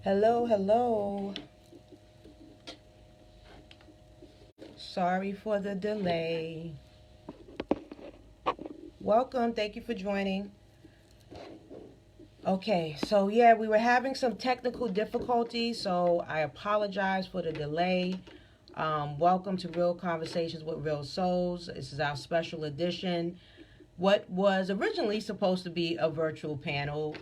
Hello, hello. Sorry for the delay. Welcome. Thank you for joining. Okay, so yeah, we were having some technical difficulties, so I apologize for the delay. Welcome to Real Conversations with Real Souls. This is our special edition. What was originally supposed to be a virtual panel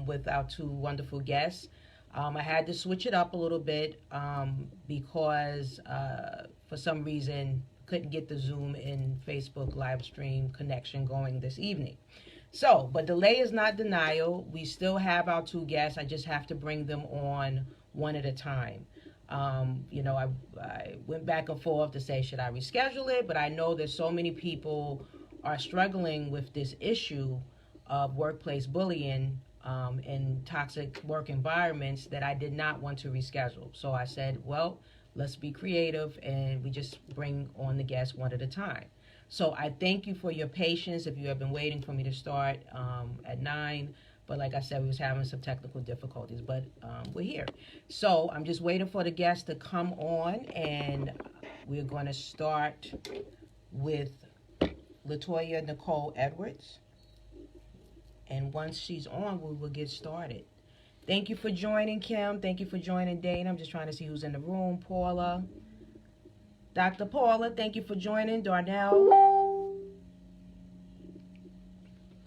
with our two wonderful guests. I had to switch it up a little bit because for some reason couldn't get the Zoom and Facebook live stream connection going this evening. So, but delay is not denial. We still have our two guests. I just have to bring them on one at a time. I went back and forth to say, should I reschedule it? But I know there's so many people are struggling with this issue of workplace bullying and toxic work environments that I did not want to reschedule. So I said, well, let's be creative, and we just bring on the guests one at a time. So I thank you for your patience if you have been waiting for me to start at 9. But like I said, we was having some technical difficulties, but we're here. So I'm just waiting for the guests to come on, and we're going to start with Latoya Nicole Edwards. And once she's on, we will get started. Thank you for joining, Kim. Thank you for joining, Dana. I'm just trying to see who's in the room. Paula. Dr. Paula, thank you for joining. Darnell.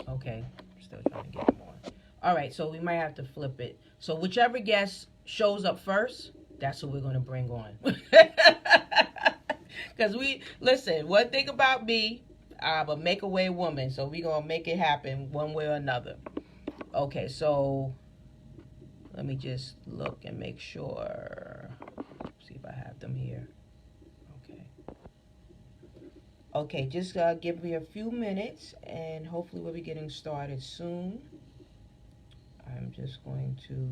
Okay, still trying to get him on. All right, so we might have to flip it. So whichever guest shows up first, that's who we're going to bring on. Because listen, one thing about me, I'm a make-a-way woman, so we're going to make it happen one way or another. Okay, so let me just look and make sure. See if I have them here. Okay, just give me a few minutes, and hopefully we'll be getting started soon. I'm just going to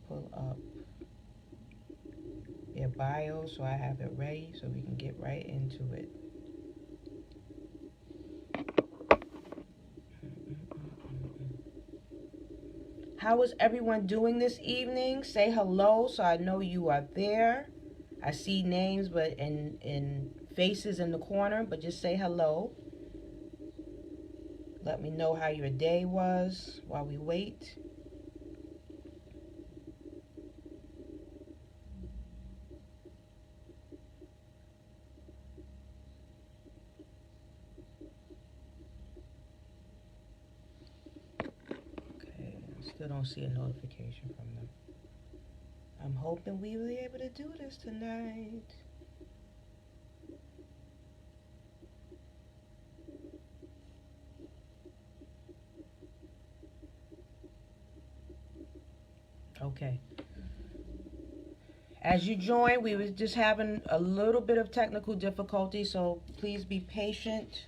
pull up their bio so I have it ready so we can get right into it. How is everyone doing this evening? Say hello so I know you are there. I see names but in faces in the corner, but just say hello. Let me know how your day was while we wait. Okay, I still don't see a notification from them. I'm hoping we will be able to do this tonight. Okay. As you join, we was just having a little bit of technical difficulty, so please be patient.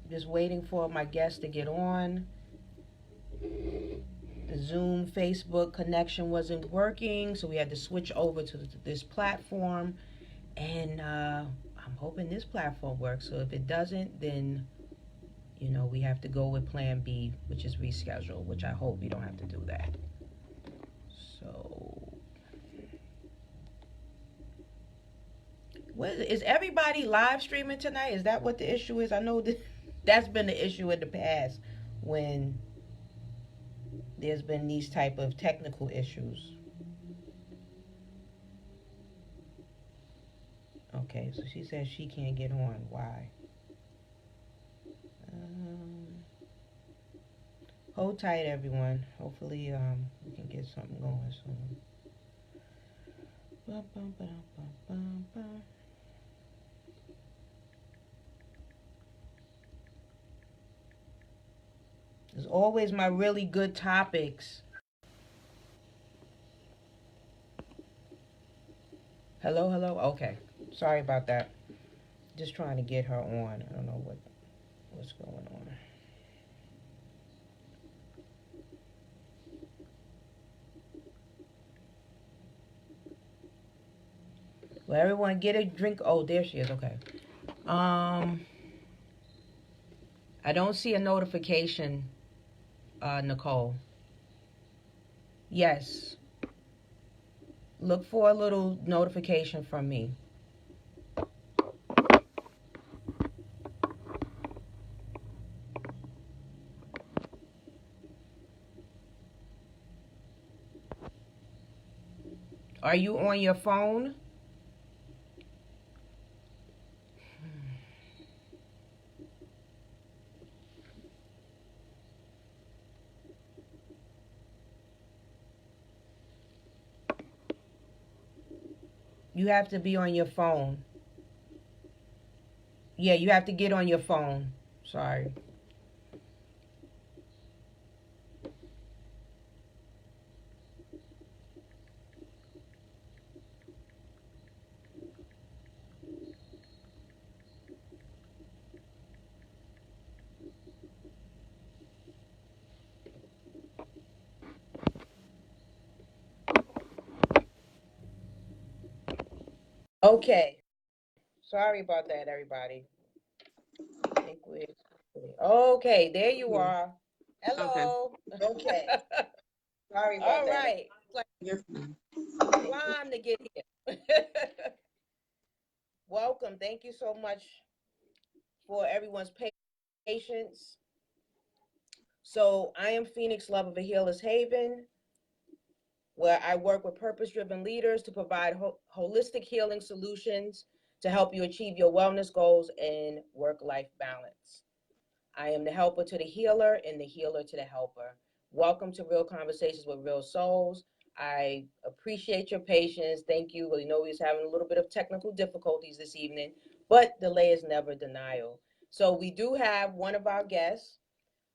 Just waiting for my guests to get on. The Zoom, Facebook connection wasn't working, so we had to switch over to this platform. And I'm hoping this platform works. So if it doesn't, then, we have to go with plan B, which is reschedule, which I hope we don't have to do that. So, is everybody live streaming tonight? Is that what the issue is? I know that's been the issue in the past when there's been these type of technical issues. Okay, so she says she can't get on. Why? Hold tight, everyone. Hopefully, we can get something going soon. There's always my really good topics. Hello, hello. Okay, sorry about that. Just trying to get her on. I don't know what's going on. Well, everyone get a drink. Oh, there she is. Okay. I don't see a notification, Nicole. Yes. Look for a little notification from me. Are you on your phone? You have to be on your phone. Yeah, you have to get on your phone. Sorry. Okay. Sorry about that, everybody. I think okay, there you are. Hello. Okay. Sorry about All that. Right. Like climb to get here. Welcome. Thank you so much for everyone's patience. So I am Phoenix Love of a Healer's Haven, where I work with purpose-driven leaders to provide holistic healing solutions to help you achieve your wellness goals and work-life balance. I am the helper to the healer and the healer to the helper. Welcome to Real Conversations with Real Souls. I appreciate your patience. Thank you. We know we was having a little bit of technical difficulties this evening, but delay is never denial. So we do have one of our guests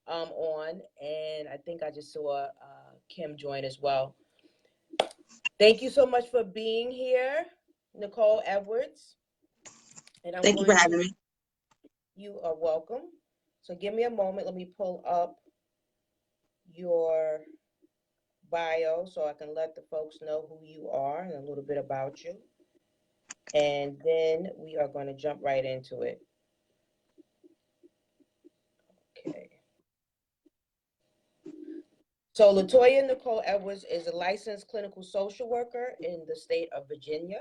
on, and I think I just saw Kim join as well. Thank you so much for being here, Nicole Edwards. And Thank you for having me. You are welcome. So give me a moment. Let me pull up your bio so I can let the folks know who you are and a little bit about you. And then we are going to jump right into it. Okay. So Latoya Nicole Edwards is a licensed clinical social worker in the state of Virginia.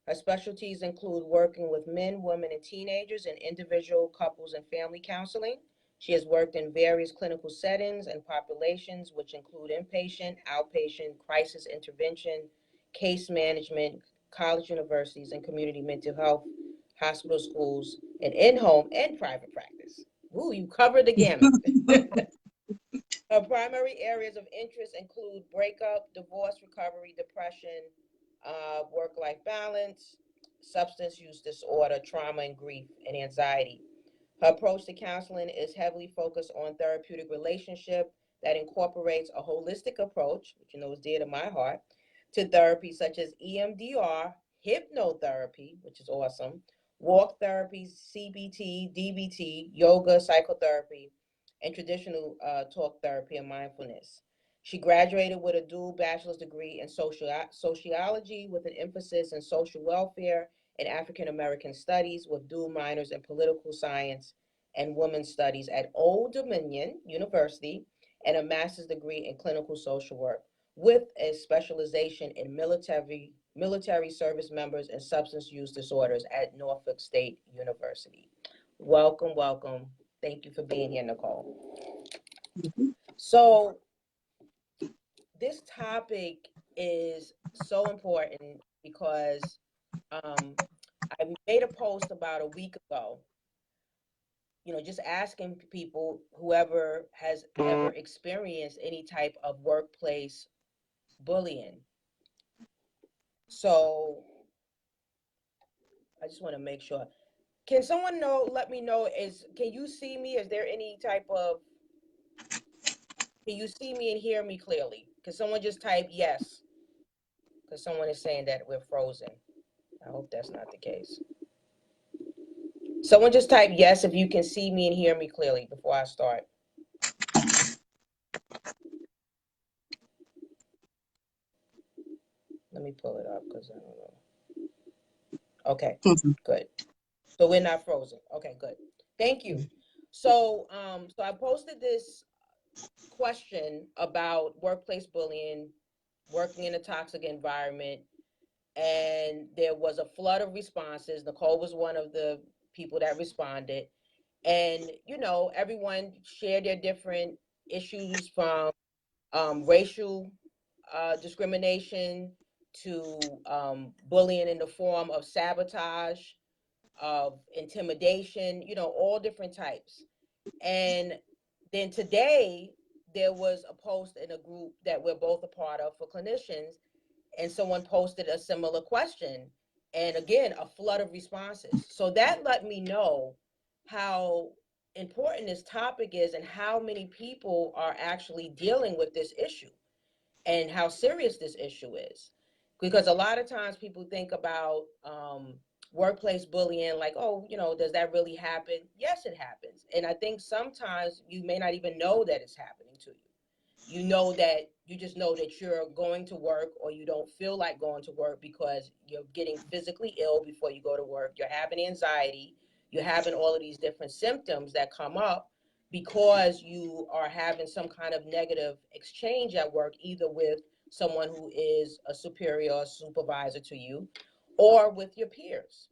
Her specialties include working with men, women, and teenagers in individual, couples, and family counseling. She has worked in various clinical settings and populations, which include inpatient, outpatient, crisis intervention, case management, college, universities, and community mental health, hospital, schools, and in-home and private practice. Ooh, you covered the gamut. Her primary areas of interest include breakup, divorce recovery, depression, work-life balance, substance use disorder, trauma and grief, and anxiety. Her approach to counseling is heavily focused on therapeutic relationship that incorporates a holistic approach, which you know is dear to my heart, to therapy such as EMDR, hypnotherapy, which is awesome, walk therapy, CBT, DBT, yoga, psychotherapy, and traditional talk therapy and mindfulness. She graduated with a dual bachelor's degree in sociology with an emphasis in social welfare and African American studies with dual minors in political science and women's studies at Old Dominion University and a master's degree in clinical social work with a specialization in military service members and substance use disorders at Norfolk State University. Welcome, welcome. Thank you for being here, Nicole. Mm-hmm. So this topic is so important because I made a post about a week ago, just asking people, whoever has ever experienced any type of workplace bullying. So I just want to make sure. Can someone let me know, can you see me? Is there any type of, can you see me and hear me clearly? Can someone just type yes? Because someone is saying that we're frozen. I hope that's not the case. Someone just type yes if you can see me and hear me clearly before I start. Let me pull it up because I don't know. Okay, good. So we're not frozen. Okay, good. Thank you. So I posted this question about workplace bullying, working in a toxic environment, and there was a flood of responses. Nicole was one of the people that responded. And, you know, everyone shared their different issues from racial discrimination to bullying in the form of sabotage, of intimidation, you know, all different types. And then today, there was a post in a group that we're both a part of for clinicians, and someone posted a similar question. And again, a flood of responses. So that let me know how important this topic is and how many people are actually dealing with this issue and how serious this issue is. Because a lot of times people think about workplace bullying like, oh, you know, does that really happen? Yes, it happens. And I think sometimes you may not even know that it's happening to you. You know that you just know that you're going to work, or you don't feel like going to work because you're getting physically ill before you go to work. You're having anxiety. You're having all of these different symptoms that come up because you are having some kind of negative exchange at work, either with someone who is a superior or supervisor to you, or with your peers.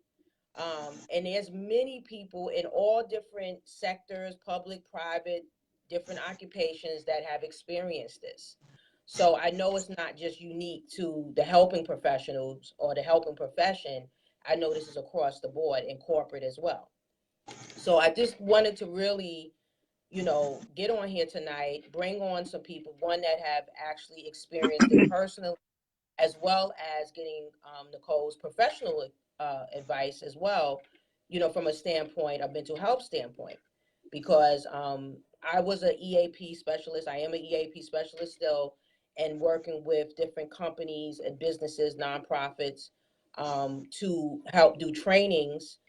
And there's many people in all different sectors, public, private, different occupations, that have experienced this. So I know it's not just unique to the helping professionals or the helping profession. I know this is across the board in corporate as well. So I just wanted to really, you know, get on here tonight, bring on some people, one that have actually experienced it personally, as well as getting Nicole's professional advice as well, you know, from a standpoint, a mental health standpoint, because I was an EAP specialist. I am an EAP specialist still, and working with different companies and businesses, nonprofits, to help do trainings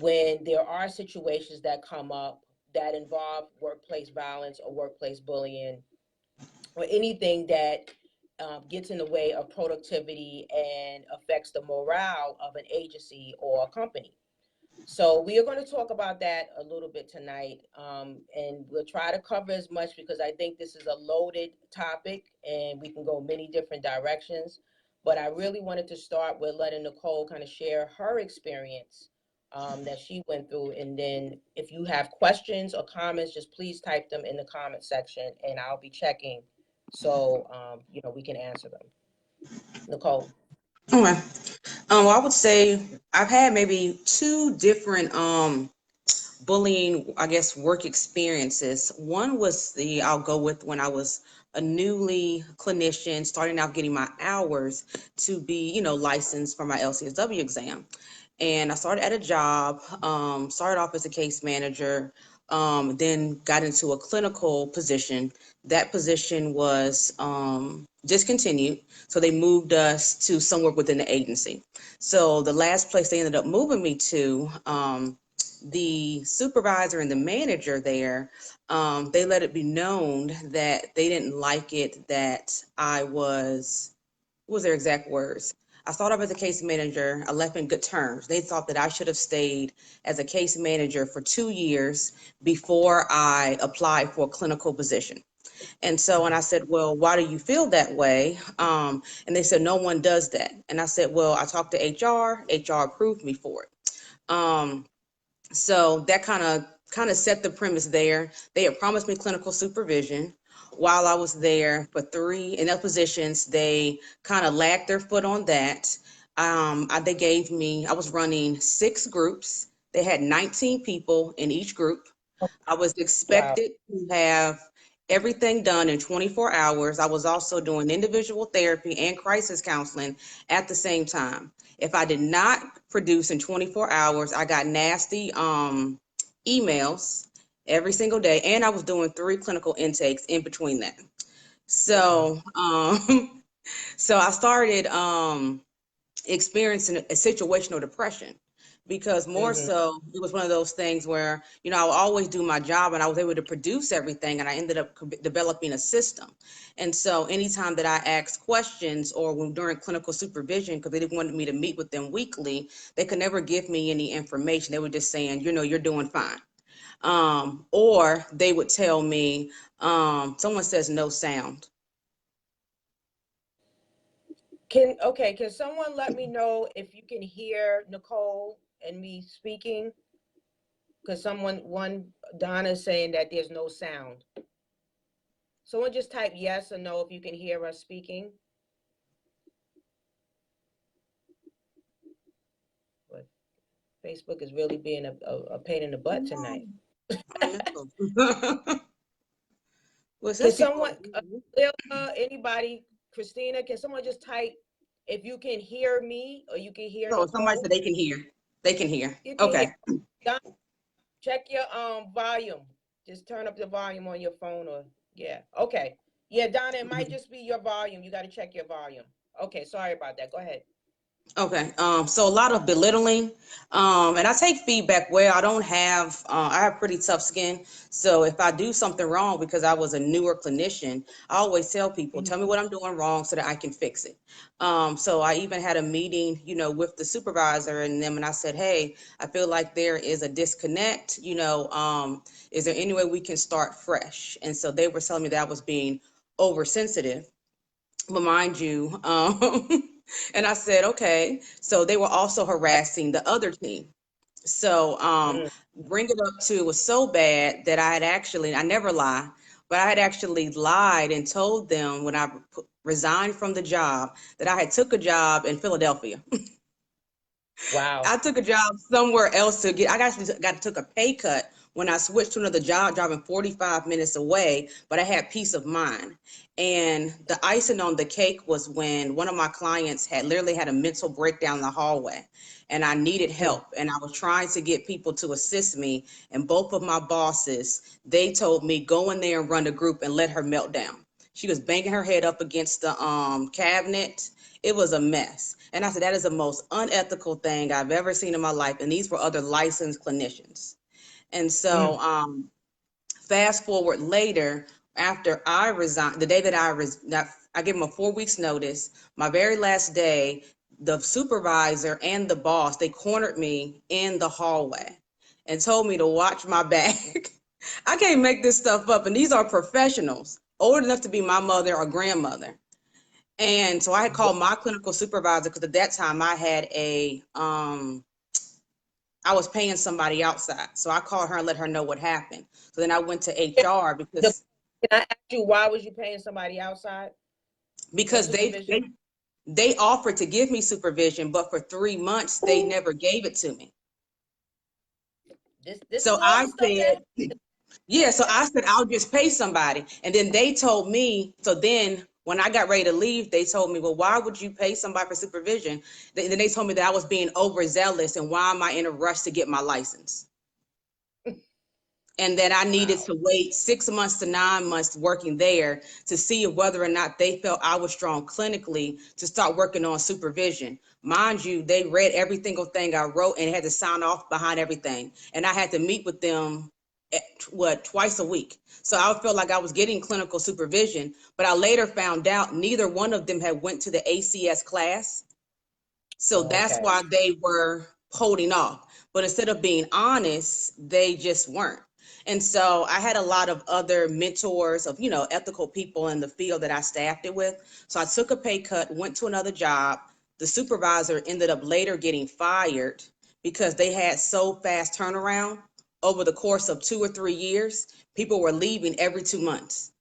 when there are situations that come up that involve workplace violence or workplace bullying, or anything that gets in the way of productivity and affects the morale of an agency or a company. So we are going to talk about that a little bit tonight, and we'll try to cover as much because I think this is a loaded topic and we can go many different directions. But I really wanted to start with letting Nicole kind of share her experience that she went through. And then if you have questions or comments, just please type them in the comment section and I'll be checking so, you know, we can answer them. Nicole. Okay. Well, I would say I've had maybe two different bullying, I guess, work experiences. One was I'll go with when I was a newly clinician, starting out getting my hours to be, licensed for my LCSW exam. And I started at a job, started off as a case manager, then got into a clinical position. That position was discontinued, so they moved us to somewhere within the agency. So the last place they ended up moving me to, the supervisor and the manager there, they let it be known that they didn't like it that I was, what was their exact words? I started off as a case manager. I left in good terms. They thought that I should have stayed as a case manager for 2 years before I applied for a clinical position. And so, and I said, well, why do you feel that way? And they said, no one does that. And I said, well, I talked to HR. HR approved me for it. Um, so that kind of set the premise there. They had promised me clinical supervision while I was there for three in their positions. They kind of lagged their foot on that. They gave me, I was running 6 groups. They had 19 people in each group. I was Wow. expected to have everything done in 24 hours. I was also doing individual therapy and crisis counseling at the same time. If I did not produce in 24 hours, I got nasty emails every single day, and I was doing 3 clinical intakes in between that. Wow. So, so I started experiencing a situational depression, because more Mm-hmm. so it was one of those things where, I would always do my job and I was able to produce everything, and I ended up developing a system. And so anytime that I asked questions, or when during clinical supervision, because they didn't want me to meet with them weekly, they could never give me any information. They were just saying, you're doing fine. Or they would tell me, someone says no sound. Can someone let me know if you can hear Nicole and me speaking? Because Donna is saying that there's no sound. Someone just type yes or no if you can hear us speaking. But Facebook is really being a pain in the butt tonight. I know. Well, Can some people. someone, anybody, Christina, can someone just type if you can hear me or you can hear So somebody Nicole? said they can hear. They can hear. You can hear. Okay. Don, check your volume. Just turn up the volume on your phone or yeah. Okay. Yeah, Donna, it might just be your volume. You got to check your volume. Okay, sorry about that. Go ahead. Okay. So a lot of belittling. And I take feedback well. I have pretty tough skin. So if I do something wrong because I was a newer clinician, I always tell people, tell me what I'm doing wrong so that I can fix it. So I even had a meeting, with the supervisor and them, and I said, hey, I feel like there is a disconnect, is there any way we can start fresh? And so they were telling me that I was being oversensitive. But mind you, and I said, okay. So they were also harassing the other team. So Mm. bring it up to, it was so bad that I never lie, but I had actually lied and told them when I resigned from the job that I had took a job in Philadelphia. Wow. I took a job somewhere else I actually took a pay cut when I switched to another job, driving 45 minutes away, but I had peace of mind. And the icing on the cake was when one of my clients had literally had a mental breakdown in the hallway and I needed Mm. help. And I was trying to get people to assist me. And both of my bosses, they told me, go in there and run the group and let her melt down. She was banging her head up against the cabinet. It was a mess. And I said, that is the most unethical thing I've ever seen in my life. And these were other licensed clinicians. And so, Mm. fast forward later, after I resigned, the day that I gave them a 4 weeks notice, my very last day, the supervisor and the boss, they cornered me in the hallway and told me to watch my back. I can't make this stuff up. And these are professionals, old enough to be my mother or grandmother. And so I had called my clinical supervisor because at that time I was paying somebody outside. So I called her and let her know what happened. So then I went to HR Can I ask you why was you paying somebody outside for because supervision? they offered to give me supervision, but for 3 months they never gave it to me. This So is all I the stuff that said, yeah, so I said, I'll just pay somebody. And then they told me, so then when I got ready to leave, they told me, well, why would you pay somebody for supervision? Then they told me that I was being overzealous and why am I in a rush to get my license? And that I needed wow. to wait 6 months to 9 months working there to see whether or not they felt I was strong clinically to start working on supervision. Mind you, they read every single thing I wrote and had to sign off behind everything. And I had to meet with them twice a week. So I felt like I was getting clinical supervision, but I later found out neither one of them had went to the ACS class. So that's Okay. why they were holding off. But instead of being honest, they just weren't. And so I had a lot of other mentors of, ethical people in the field that I staffed it with. So I took a pay cut, went to another job. The supervisor ended up later getting fired because they had so fast turnaround over the course of 2 or 3 years. People were leaving every 2 months.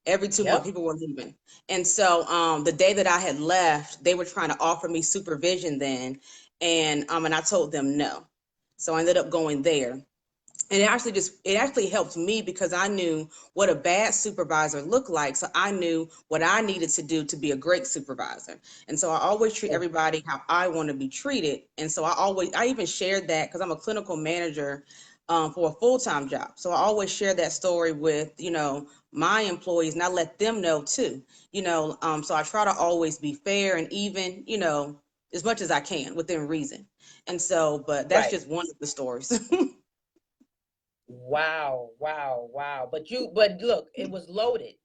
Every 2 months, Yep. people were leaving. And so the day that I had left, they were trying to offer me supervision then. And I told them no. So I ended up going there. And it actually helped me because I knew what a bad supervisor looked like. So I knew what I needed to do to be a great supervisor. And so I always treat everybody how I want to be treated. And so I even shared that because I'm a clinical manager for a full-time job. So I always share that story with, my employees and I let them know too, so I try to always be fair and even, as much as I can within reason. And so, but that's Right. just one of the stories. Wow. Wow. Wow. But look, it was loaded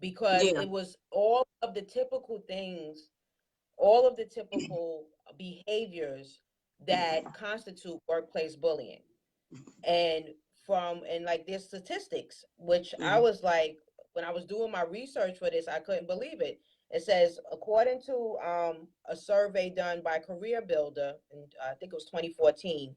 because Yeah. it was all of the typical things, all of the typical behaviors that constitute workplace bullying. And from, and like there's statistics, which I Mm-hmm. was like, when I was doing my research for this, I couldn't believe it. It says, according to a survey done by Career Builder, and I think it was 2014,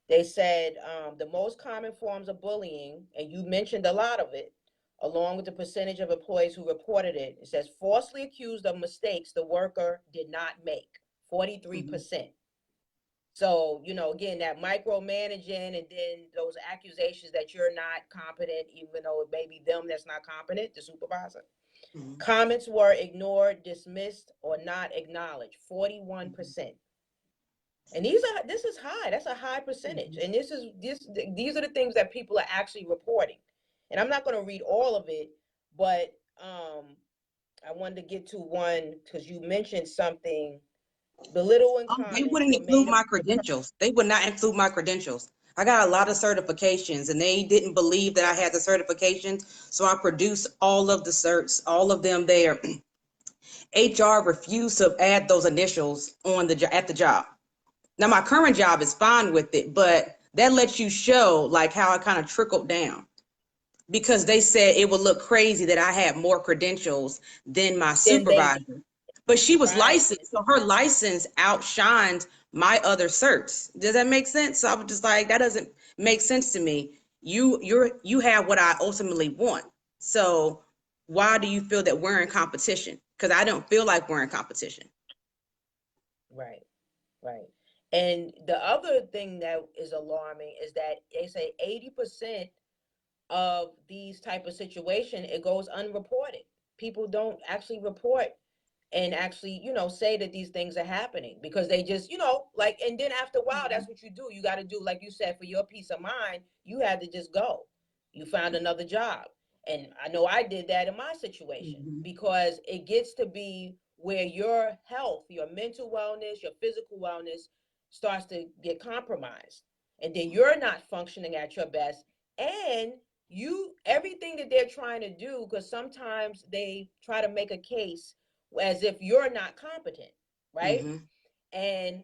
they said the most common forms of bullying, and you mentioned a lot of it, along with the percentage of employees who reported it. It says falsely accused of mistakes the worker did not make, Mm-hmm. 43%. So, again, that micromanaging, and then those accusations that you're not competent, even though it may be them that's not competent, the supervisor. Mm-hmm. Comments were ignored, dismissed, or not acknowledged, 41%. And this is high. That's a high percentage. Mm-hmm. And these are the things that people are actually reporting. And I'm not going to read all of it, but I wanted to get to one because you mentioned something, belittling They comments wouldn't were include made my about the person. credentials. They would not include my credentials. I got a lot of certifications and they didn't believe that I had the certifications. So I produced all of the certs, all of them there. HR refused to add those initials on at the job. Now my current job is fine with it, but that lets you show like how I kind of trickled down because they said it would look crazy that I had more credentials than my Then they did. supervisor. But she was Right. licensed, so her license outshined my other certs. Does that make sense? So I was just like, that doesn't make sense to me. You have what I ultimately want. So why do you feel that we're in competition? Because I don't feel like we're in competition. Right. Right. And the other thing that is alarming is that they say 80% of these type of situation, it goes unreported. People don't actually report and actually, say that these things are happening because they just, like, and then after a while, that's what you do. You got to do, like you said, for your peace of mind, you had to just go. You found another job. And I know I did that in my situation Mm-hmm. because it gets to be where your health, your mental wellness, your physical wellness starts to get compromised. And then you're not functioning at your best. And everything that they're trying to do, because sometimes they try to make a case as if you're not competent, right? Mm-hmm. And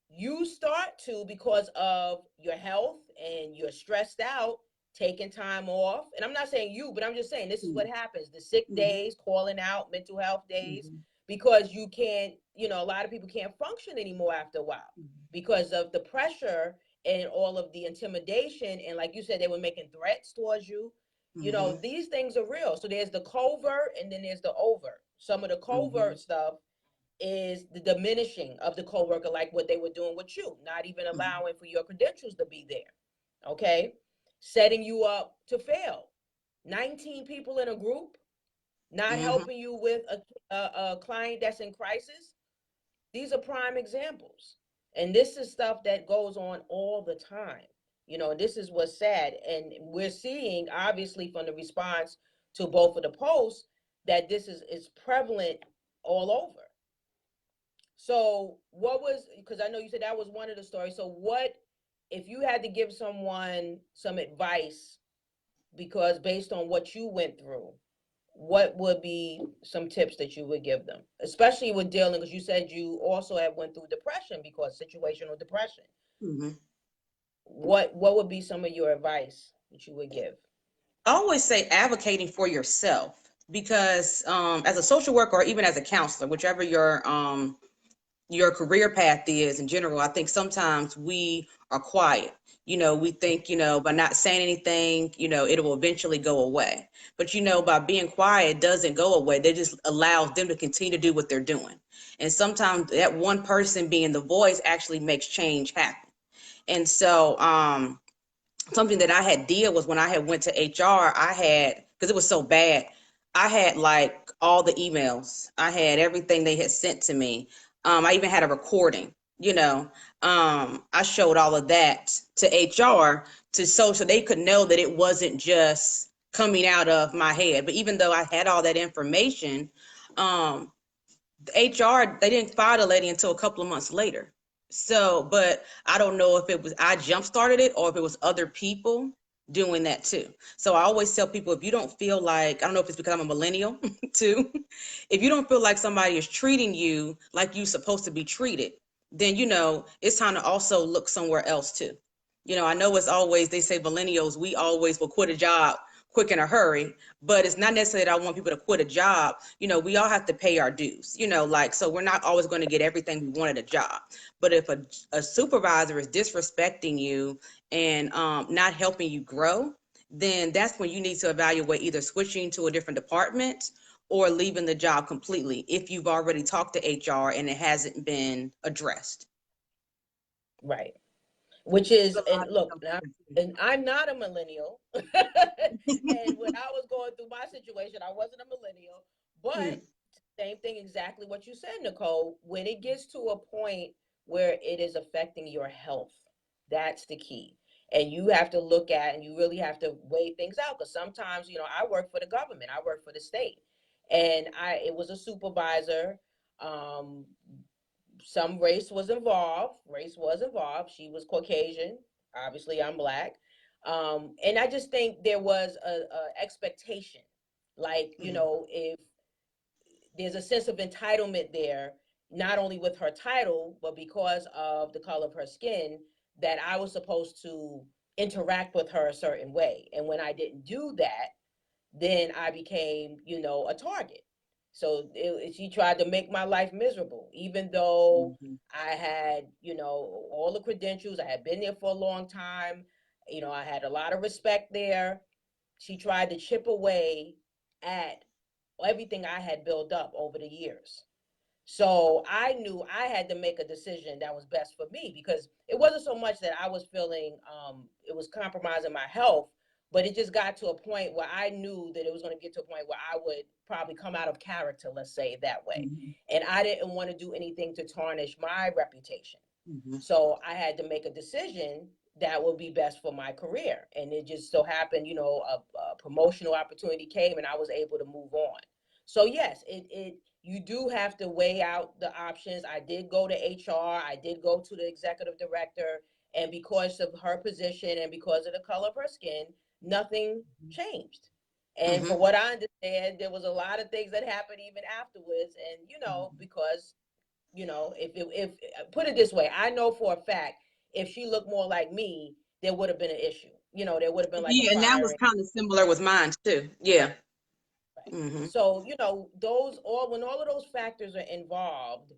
you start to, because of your health and you're stressed out, taking time off. And I'm not saying you, but I'm just saying this is what happens, the sick Mm-hmm. days, calling out, mental health days, Mm-hmm. because you can't, a lot of people can't function anymore after a while because of the pressure and all of the intimidation. And like you said, they were making threats towards you. Mm-hmm. These things are real. So there's the covert and then there's the overt. Some of the Mm-hmm. covert stuff is the diminishing of the coworker, like what they were doing with you, not even Mm-hmm. allowing for your credentials to be there. Okay. Setting you up to fail. 19 people in a group, not Mm-hmm. helping you with a client that's in crisis. These are prime examples. And this is stuff that goes on all the time. This is what's sad. And we're seeing, obviously, from the response to both of the posts, that this is prevalent all over. So, what was, because I know you said that was one of the stories. So, what, if you had to give someone some advice, because based on what you went through, what would be some tips that you would give them, especially with dealing, because you said you also had went through depression, because situational depression. Mm-hmm. What would be some of your advice that you would give? I always say advocating for yourself because as a social worker or even as a counselor, whichever your career path is in general, I think sometimes we are quiet. We think, by not saying anything, it will eventually go away. But, by being quiet doesn't go away. That just allows them to continue to do what they're doing. And sometimes that one person being the voice actually makes change happen. And so, something that I had did was when I had went to HR, I had, because it was so bad, I had like all the emails. I had everything they had sent to me. I even had a recording, you know. I showed all of that to HR so they could know that it wasn't just coming out of my head. But even though I had all that information, um, HR, they didn't fire the lady until a couple of months later. So, but I don't know if it was I jump started it or if it was other people doing that too. So I always tell people, if you don't feel like, I don't know if it's because I'm a millennial too, if you don't feel like somebody is treating you like you're supposed to be treated, then it's time to also look somewhere else too. You know, I know it's always, they say millennials, we always will quit a job quick in a hurry, but it's not necessarily that I want people to quit a job. You know, we all have to pay our dues, you know, like, so we're not always going to get everything we want at a job. But if a supervisor is disrespecting you and not helping you grow, then that's when you need to evaluate either switching to a different department or leaving the job completely if you've already talked to HR and it hasn't been addressed. Right. Which is, A and lot look, of now, stuff. and I'm not a millennial. And when I was going through my situation, I wasn't a millennial. But same thing, exactly what you said, Nicole. When it gets to a point where it is affecting your health, that's the key. And you have to look at, and you really have to weigh things out. Because sometimes, you know, I work for the government, I work for the state, and it was a supervisor. Um, some race was involved. She was Caucasian, obviously I'm Black. And I just think there was a expectation, like, you know, if there's a sense of entitlement there, not only with her title, but because of the color of her skin, that I was supposed to interact with her a certain way. And when I didn't do that, then I became, you know, a target. So she tried to make my life miserable, even though Mhm. I had, you know, all the credentials. I had been there for a long time. You know, I had a lot of respect there. She tried to chip away at everything I had built up over the years. So I knew I had to make a decision that was best for me, because it wasn't so much that I was feeling it was compromising my health, but it just got to a point where I knew that it was going to get to a point where I would probably come out of character, let's say it that way. Mhm. And I didn't want to do anything to tarnish my reputation. Mhm. So I had to make a decision that would be best for my career. And it just so happened, you know, a promotional opportunity came and I was able to move on. So yes, it you do have to weigh out the options. I did go to HR, I did go to the executive director, and because of her position and because of the color of her skin, nothing changed. And Mhm. for what I understand, there was a lot of things that happened even afterwards. And you know, Mhm. because you know, if put it this way, I know for a fact if she looked more like me, there would have been an issue. You know, there would have been like a Yeah, and that was firing. kind of similar with mine too. Yeah. Right. Mhm. So, you know, those all when all of those factors are involved,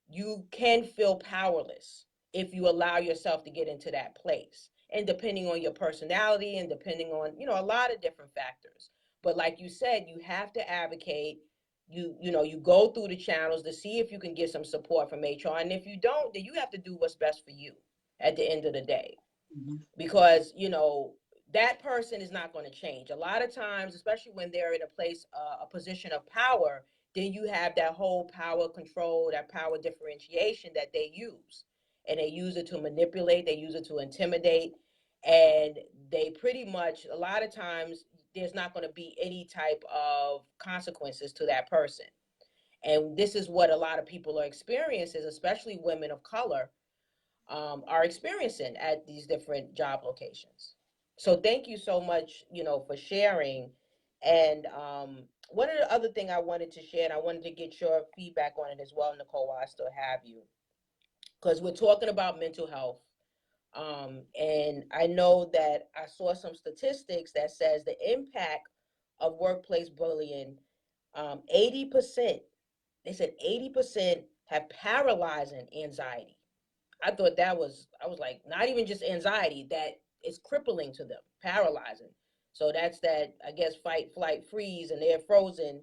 you can feel powerless if you allow yourself to get into that place. And depending on your personality and depending on, you know, a lot of different factors. But like you said, you have to advocate. You know, you go through the channels to see if you can get some support from HR. And if you don't, then you have to do what's best for you at the end of the day, Mhm. because you know that person is not going to change a lot of times, especially when they're in a place, a position of power. Then you have that whole power control, that power differentiation that they use, and they use it to manipulate, they use it to intimidate, and they pretty much, a lot of times, there's not going to be any type of consequences to that person. And this is what a lot of people are experiencing, especially women of color, are experiencing at these different job locations. So thank you so much, you know, for sharing. And one of the other thing I wanted to share, and I wanted to get your feedback on it as well, Nicole, while I still have you, because we're talking about mental health. And I know that I saw some statistics that says the impact of workplace bullying, 80%, they said 80% have paralyzing anxiety. I thought that was, I was like, not even just anxiety, that is crippling to them, paralyzing. So that's that, I guess, fight, flight, freeze, and they're frozen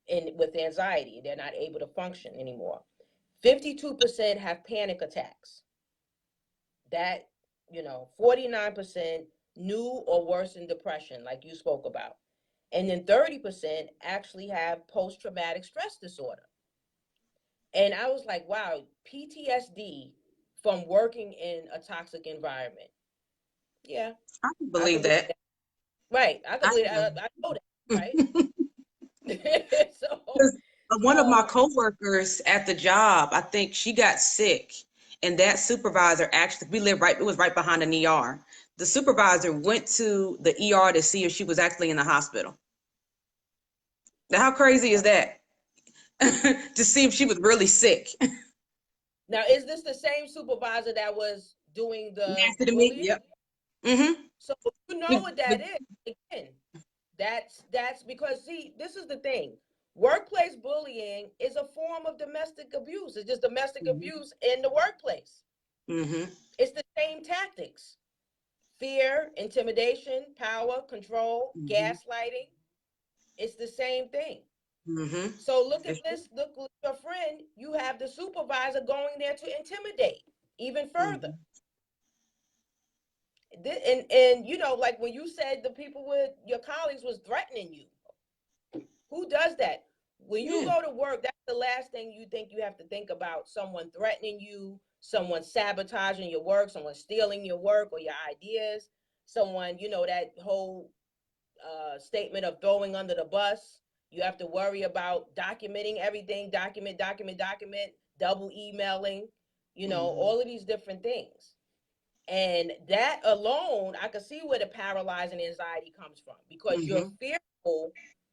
in with anxiety. They're not able to function anymore. 52% have panic attacks. That, you know, 49% new or worsened depression, like you spoke about. And then 30% actually have post traumatic stress disorder. And I was like, wow, PTSD from working in a toxic environment. Yeah, I can I could believe believe that. that. Right. I could I believe that. can. I know that. Right. so, 'Cause one of my so, coworkers at the job, I think she got sick, and that supervisor actually, we live right, it was right behind an ER. The supervisor went to the ER to see if she was actually in the hospital. Now, how crazy is that? To see if she was really sick. now, is this the same supervisor that was doing the Nasty to me. bullying. Yep. Mm-hmm. So you know what that is. Again, that's because, see, this is the thing. Workplace bullying is a form of domestic abuse. It's just domestic abuse in the workplace. Mm-hmm. It's the same tactics: fear, intimidation, power, control, Mm-hmm. gaslighting. It's the same thing. Mm-hmm. So look at this. Look at your friend. You have the supervisor going there to intimidate even further. Mm-hmm. And you know, like when you said the people with your colleagues was threatening you, who does that? When you Yeah. go to work, that's the last thing you think you have to think about: someone threatening you, someone sabotaging your work, someone stealing your work or your ideas, someone, you know, that whole statement of throwing under the bus. You have to worry about documenting everything, document, double emailing, you know, Mm-hmm. all of these different things. And that alone, I can see where the paralyzing anxiety comes from, because you're Mm-hmm. fearful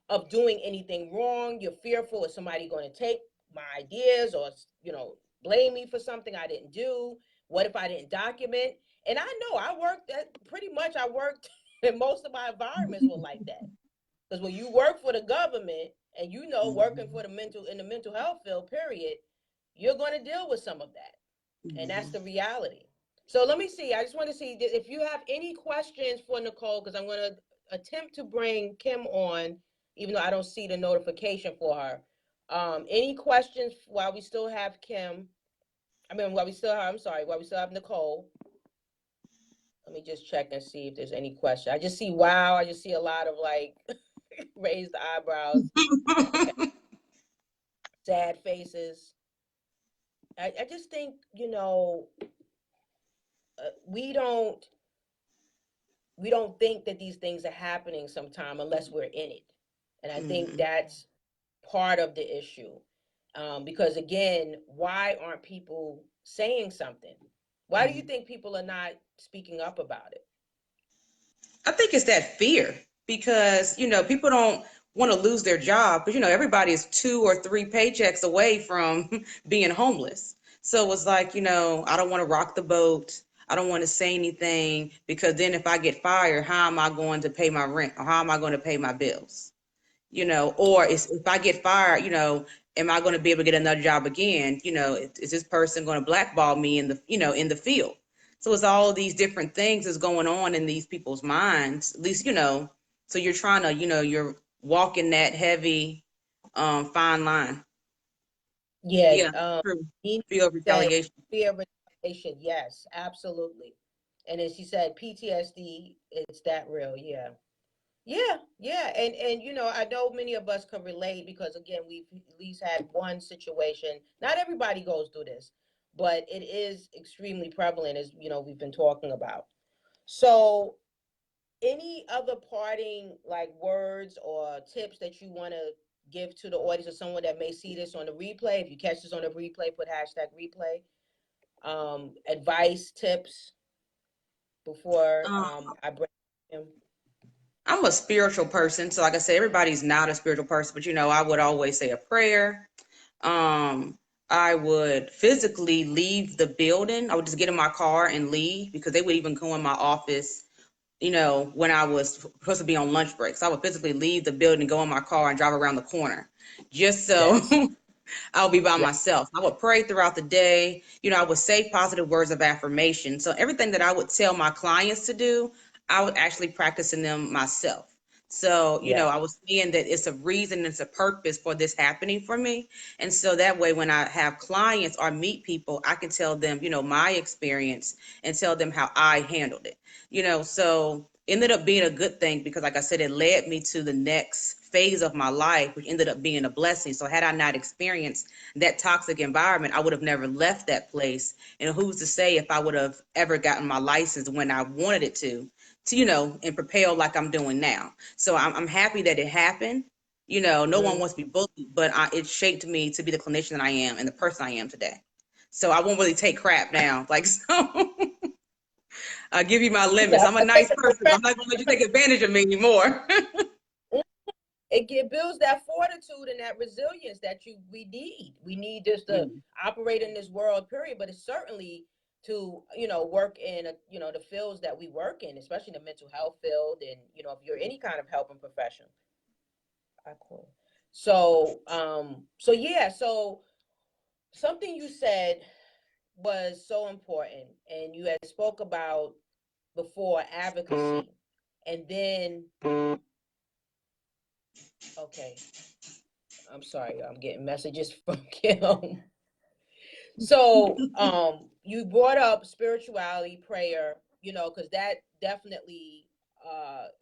of doing anything wrong. You're fearful of somebody going to take my ideas, or, you know, blame me for something I didn't do. What if I didn't document? And I know I worked at pretty much, I worked in most of my environments were like that. Because when you work for the government, and you know, working for the mental health field, period, you're going to deal with some of that. And that's Mm-hmm. the reality. So let me see. I just want to see if you have any questions for Nicole, because I'm going to attempt to bring Kim on, even though I don't see the notification for her. Any questions while we still have Kim? I mean, while we still have, I'm sorry, while we still have Nicole. Let me just check and see if there's any question. I just see, wow, I just see a lot of like raised eyebrows, okay, sad faces. I just think, you know, we don't think that these things are happening sometime unless we're in it. And I think Mm-hmm. that's part of the issue. Because again, why aren't people saying something? Why do you think people are not speaking up about it? I think it's that fear because, people don't want to lose their job, but, everybody is 2 or 3 paychecks away from being homeless. So it's like, I don't want to rock the boat. I don't want to say anything because then if I get fired, how am I going to pay my rent or how am I going to pay my bills? Or if I get fired, am I going to be able to get another job again? Is this person going to blackball me in the field? So it's all these different things that's going on in these people's minds, at least, so you're trying to, you're walking that heavy, fine line. Yeah, Yeah, true. Nina Fear of said retaliation. fear of retaliation. Yes, absolutely. And then she said PTSD. It's that real. Yeah. Yeah, and you know, I know many of us can relate, because again, we've at least had one situation. Not everybody goes through this, but it is extremely prevalent, as you know, we've been talking about. So, any other parting like words or tips that you want to give to the audience, or someone that may see this on the replay? If you catch this on the replay, put hashtag replay. Advice, tips before Um, I bring him. I'm a spiritual person, so like I said, everybody's not a spiritual person, but I would always say a prayer. Um, I would physically leave the building. I would just get in my car and leave because they would even go in my office, when I was supposed to be on lunch breaks. I would physically leave the building, go in my car and drive around the corner just so Yes. I'll be by Yeah. myself. I would pray throughout the day. I would say positive words of affirmation. So everything that I would tell my clients to do, I would actually practice in them myself. So, Yeah. I was seeing that it's a reason, it's a purpose for this happening for me. And so that way, when I have clients or meet people, I can tell them, my experience and tell them how I handled it. So ended up being a good thing because, like I said, it led me to the next phase of my life, which ended up being a blessing. So had I not experienced that toxic environment, I would have never left that place. And who's to say if I would have ever gotten my license when I wanted it to, and propel like I'm doing now. So I'm happy that it happened. No one Mhm. wants to be bullied, but it shaped me to be the clinician that I am and the person I am today. So I won't really take crap now. Like, so I'll give you my limits. I'm a nice person. I'm not going to let you take advantage of me anymore. It builds that fortitude and that resilience that we need. We need just to operate in this world, period. But it's certainly to, you know, work in, you know, the fields that we work in, especially the mental health field. And, you know, if you're any kind of helping profession. I call. So yeah, so something you said was so important, and you had spoke about before advocacy, and then, okay, I'm sorry, I'm getting messages from Kim. So, you brought up spirituality, prayer, you know, because that definitely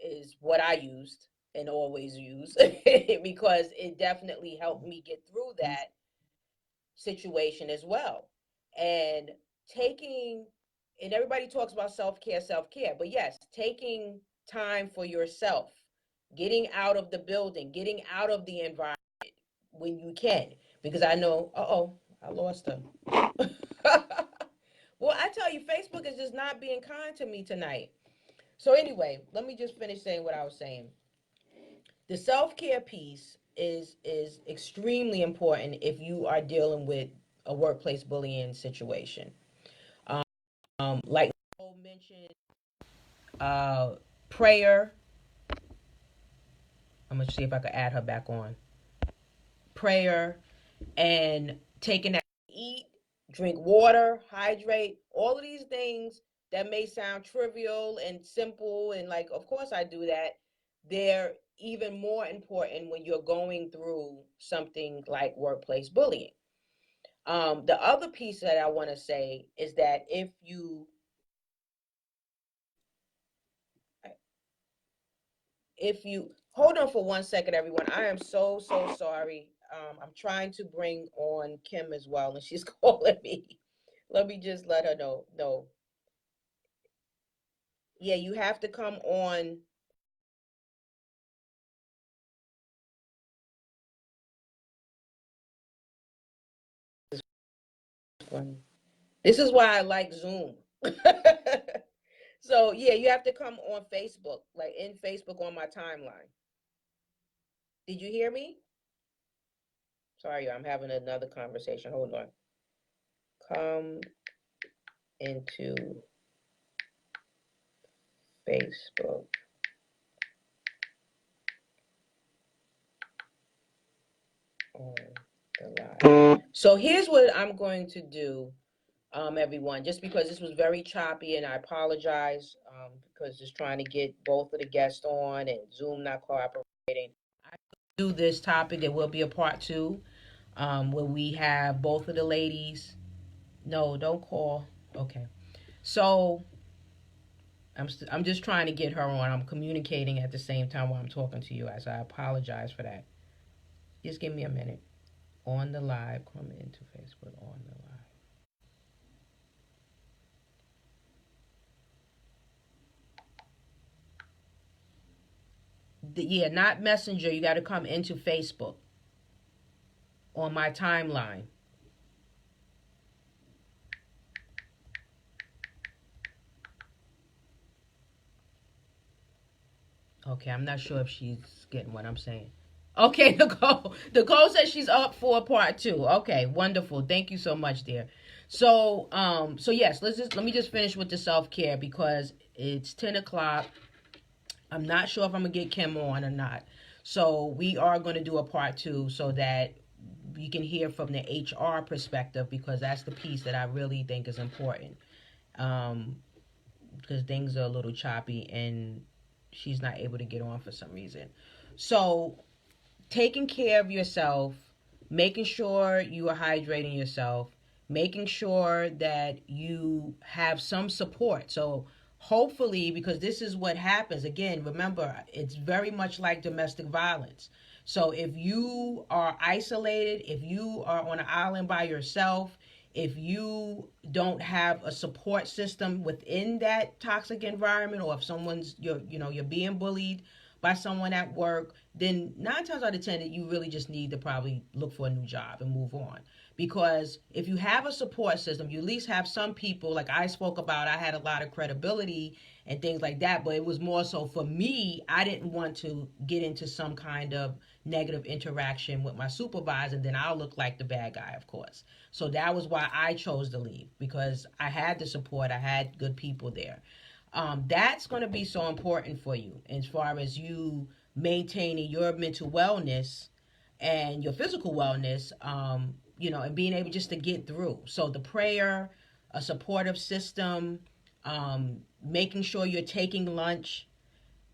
is what I used and always use because it definitely helped me get through that situation as well. And taking, and everybody talks about self care, but yes, taking time for yourself, getting out of the building, getting out of the environment when you can, because I know, I lost her. Well, I tell you, Facebook is just not being kind to me tonight. So anyway, let me just finish saying what I was saying. The self-care piece is extremely important if you are dealing with a workplace bullying situation. Like Nicole mentioned, uh, prayer. I'm gonna see if I can add her back on. Prayer and taking that eat, drink water, hydrate, all of these things that may sound trivial and simple and like, of course I do that. They're even more important when you're going through something like workplace bullying. The other piece that I want to say is that if you hold on for 1 second, everyone, I am so sorry. I'm trying to bring on Kim as well, and she's calling me. Let me just let her know. No, yeah, you have to come on. This is why I like Zoom. So yeah, you have to come on Facebook, like in Facebook on my timeline. Did you hear me? Sorry, I'm having another conversation. Hold on. Come into Facebook on the live. So here's what I'm going to do, everyone, just because this was very choppy, and I apologize, because just trying to get both of the guests on and Zoom not cooperating. I do this topic. There will be a part two, where we have both of the ladies. No, don't call. Okay. So I'm just trying to get her on. I'm communicating at the same time while I'm talking to you guys. I apologize for that. Just give me a minute. On the live, come into Facebook on the live. Yeah, not Messenger. You got to come into Facebook on my timeline. Okay, I'm not sure if she's getting what I'm saying. Okay, Nicole. Nicole says she's up for part two. Okay, wonderful. Thank you so much, dear. So yes, let me just finish with the self care because it's 10 o'clock. I'm not sure if I'm gonna get Kim on or not. So we are gonna do a part two so that you can hear from the HR perspective because that's the piece that I really think is important. Because things are a little choppy and she's not able to get on for some reason. So taking care of yourself, making sure you are hydrating yourself, making sure that you have some support. So hopefully, because this is what happens, again, remember, it's very much like domestic violence. So if you are isolated, if you are on an island by yourself, if you don't have a support system within that toxic environment, or if you're being bullied by someone at work, then 9 times out of 10, you really just need to probably look for a new job and move on. Because if you have a support system, you at least have some people, like I spoke about, I had a lot of credibility and things like that, but it was more so for me, I didn't want to get into some kind of negative interaction with my supervisor, and then I'll look like the bad guy, of course. So that was why I chose to leave, because I had the support, I had good people there. That's going to be so important for you as far as you maintaining your mental wellness and your physical wellness, and being able just to get through. So the prayer, a supportive system, making sure you're taking lunch.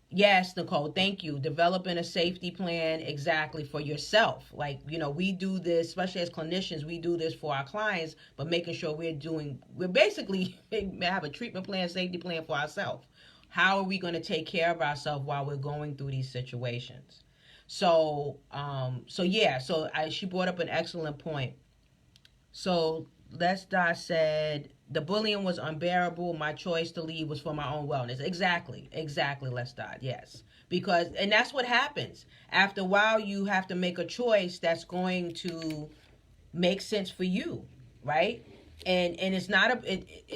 Yes, Nicole, thank you. Developing a safety plan exactly for yourself. Like, we do this, especially as clinicians, we do this for our clients, but making sure we're basically have a treatment plan, safety plan for ourselves. How are we going to take care of ourselves while we're going through these situations? So she brought up an excellent point. So Lesdot said, the bullying was unbearable. My choice to leave was for my own wellness. Exactly, Lesdot, yes. And that's what happens. After a while, you have to make a choice that's going to make sense for you, right? And it's not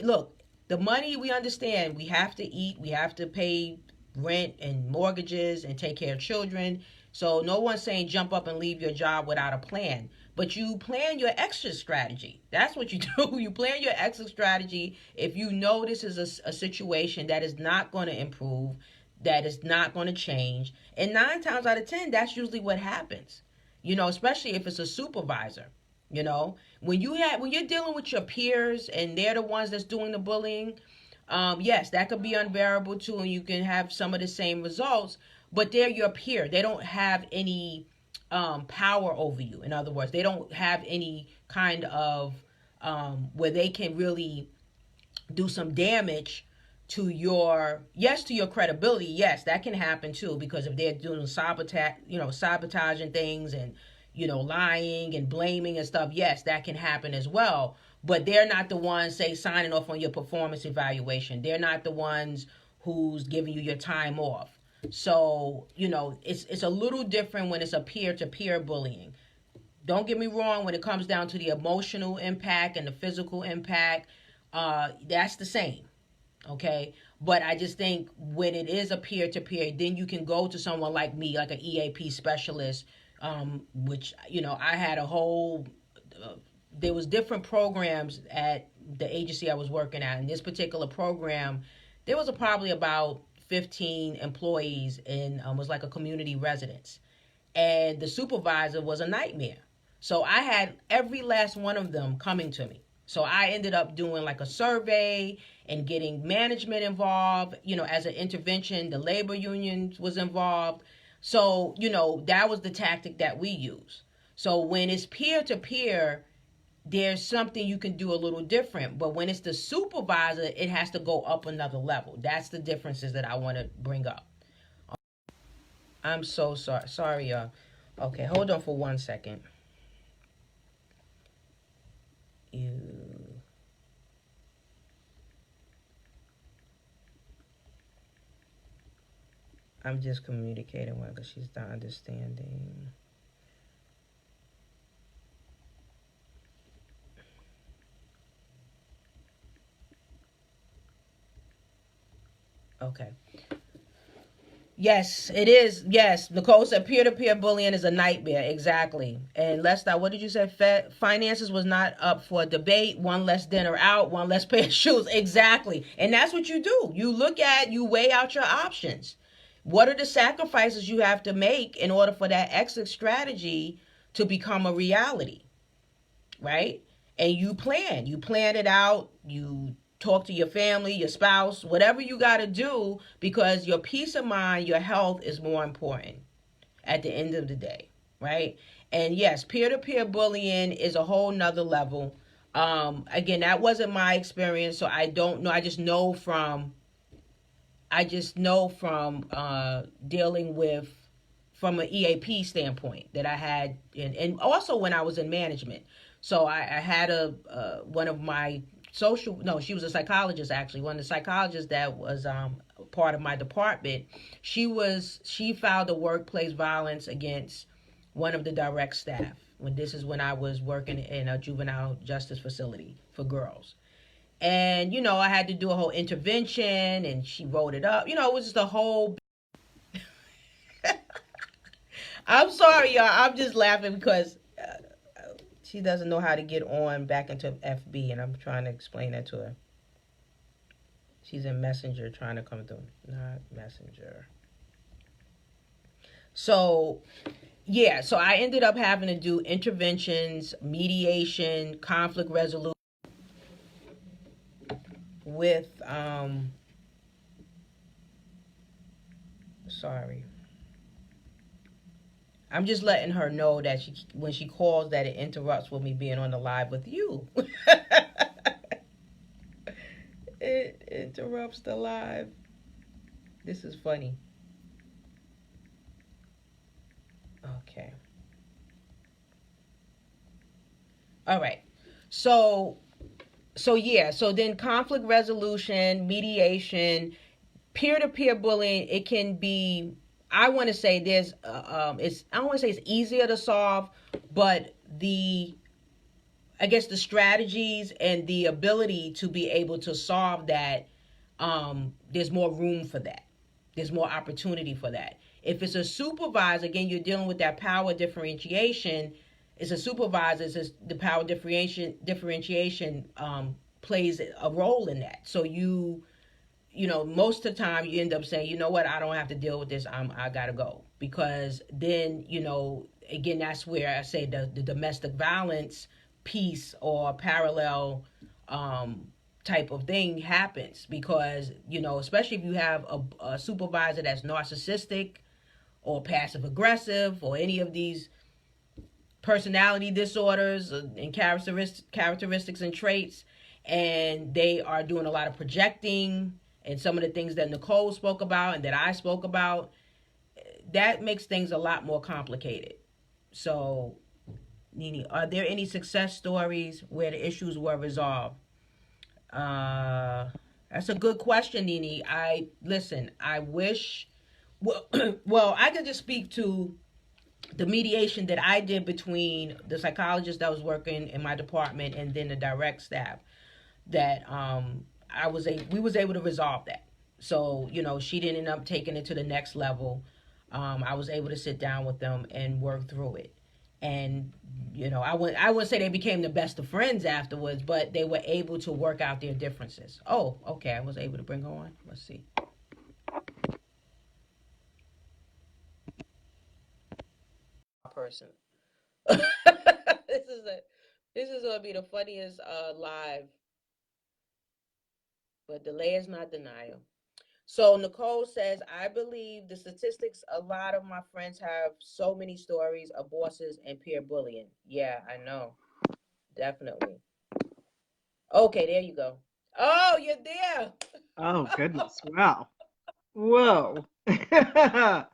look, the money, we understand, we have to eat, we have to pay rent and mortgages and take care of children. So no one's saying jump up and leave your job without a plan. But you plan your exit strategy. That's what you do. You plan your exit strategy if you know this is a situation that is not going to improve, that is not going to change. And 9 times out of 10, that's usually what happens. Especially if it's a supervisor. When you're dealing with your peers and they're the ones that's doing the bullying, yes, that could be unbearable too, and you can have some of the same results. But they're your peer. They don't have any power over you. In other words, they don't have any kind of where they can really do some damage to your credibility. Yes, that can happen too, because if they're doing sabotaging things and lying and blaming and stuff, yes, that can happen as well. But they're not the ones, say, signing off on your performance evaluation. They're not the ones who's giving you your time off. So, it's a little different when it's a peer-to-peer bullying. Don't get me wrong, when it comes down to the emotional impact and the physical impact, that's the same, okay? But I just think when it is a peer-to-peer, then you can go to someone like me, like an EAP specialist, which, I had a whole, there was different programs at the agency I was working at. In this particular program, there was probably about 15 employees and was like a community residence. And the supervisor was a nightmare. So I had every last one of them coming to me. So I ended up doing like a survey and getting management involved, as an intervention. The labor union was involved. So, that was the tactic that we use. So when it's peer-to-peer, there's something you can do a little different. But when it's the supervisor, it has to go up another level. That's the differences that I want to bring up. I'm so sorry. Sorry, y'all. Okay, hold on for 1 second. I'm just communicating with her because she's not understanding. Okay. Yes, it is. Yes, Nicole said peer-to-peer bullying is a nightmare. Exactly. And Lester, what did you say? Finances was not up for debate. One less dinner out, one less pair of shoes. Exactly. And that's what you do. You weigh out your options. What are the sacrifices you have to make in order for that exit strategy to become a reality? Right? And you plan it out. You talk to your family, your spouse, whatever you got to do, because your peace of mind, your health is more important at the end of the day, right? And yes, peer-to-peer bullying is a whole nother level. Again, that wasn't my experience, so I don't know. I just know from dealing with, from an EAP standpoint, that I had, and also when I was in management. So I had one of my she was a psychologist, actually, one of the psychologists that was part of my department. She filed a workplace violence against one of the direct staff. When I was working in a juvenile justice facility for girls. And I had to do a whole intervention, and she wrote it up. It was just a whole. I'm sorry, y'all. I'm just laughing because she doesn't know how to get on back into FB, and I'm trying to explain that to her. She's in Messenger trying to come through. Not Messenger. So, yeah. So I ended up having to do interventions, mediation, conflict resolution with, sorry. I'm just letting her know that when she calls, that it interrupts with me being on the live with you. It interrupts the live. This is funny. Okay. All right. So yeah. So then conflict resolution, mediation, peer-to-peer bullying. It can be. I want to say there's. I don't want to say it's easier to solve, but I guess the strategies and the ability to be able to solve that, there's more room for that. There's more opportunity for that. If it's a supervisor, again, you're dealing with that power differentiation. It's a supervisor. The power differentiation plays a role in that. So most of the time you end up saying, you know what, I don't have to deal with this. I gotta go, because then again, that's where I say the domestic violence piece or parallel type of thing happens, because especially if you have a supervisor that's narcissistic or passive aggressive or any of these personality disorders and characteristics and traits, and they are doing a lot of projecting, and some of the things that Nicole spoke about and that I spoke about, that makes things a lot more complicated. So, Nini, are there any success stories where the issues were resolved? That's a good question, Nini. I wish. Well, well, I could just speak to the mediation that I did between the psychologist that was working in my department and then the direct staff. That we was able to resolve that. So she didn't end up taking it to the next level. I was able to sit down with them and work through it. And I wouldn't say they became the best of friends afterwards, but they were able to work out their differences. Oh, okay, I was able to bring her on. Let's see. Person. This is gonna be the funniest live, but delay is not denial. So Nicole says, I believe the statistics, a lot of my friends have so many stories of bosses and peer bullying. Yeah, I know. Definitely. Okay, there you go. Oh, you're there. Oh, goodness. Wow. Whoa. I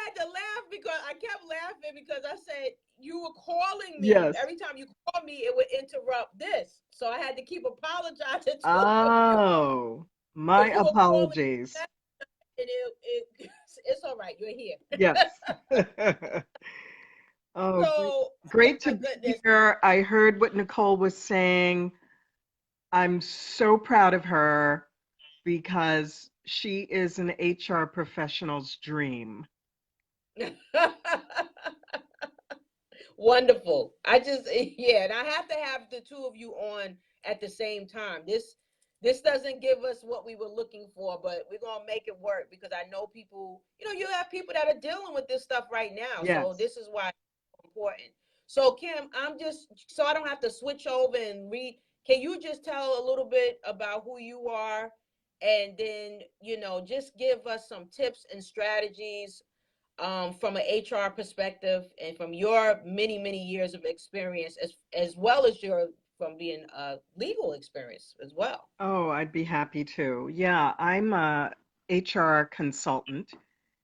had to laugh because I kept laughing because I said you were calling me. Yes. Every time you call me, it would interrupt this. So I had to keep apologizing to Oh, my apologies. and it's all right. You're here. Yes. Oh, So, great oh to my be goodness. here. I heard what Nicole was saying. I'm so proud of her because she is an HR professional's dream. Wonderful. And I have to have the two of you on at the same time. This doesn't give us what we were looking for, but we're gonna make it work, because I know people, you have people that are dealing with this stuff right now. Yes. So this is why it's important. So Kim, so I don't have to switch over and read. Can you just tell a little bit about who you are, and then just give us some tips and strategies from an HR perspective, and from your many, many years of experience, as well as from being a legal experience as well. Oh, I'd be happy to. Yeah, I'm a HR consultant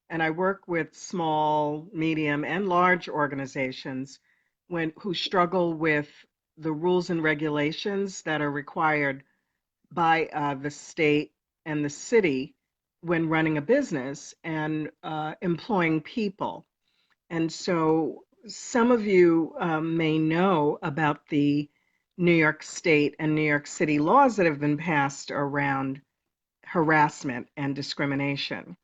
and I work with small, medium, and large organizations who struggle with the rules and regulations that are required by the state and the city when running a business and employing people. And so some of you may know about the New York State and New York City laws that have been passed around harassment and discrimination.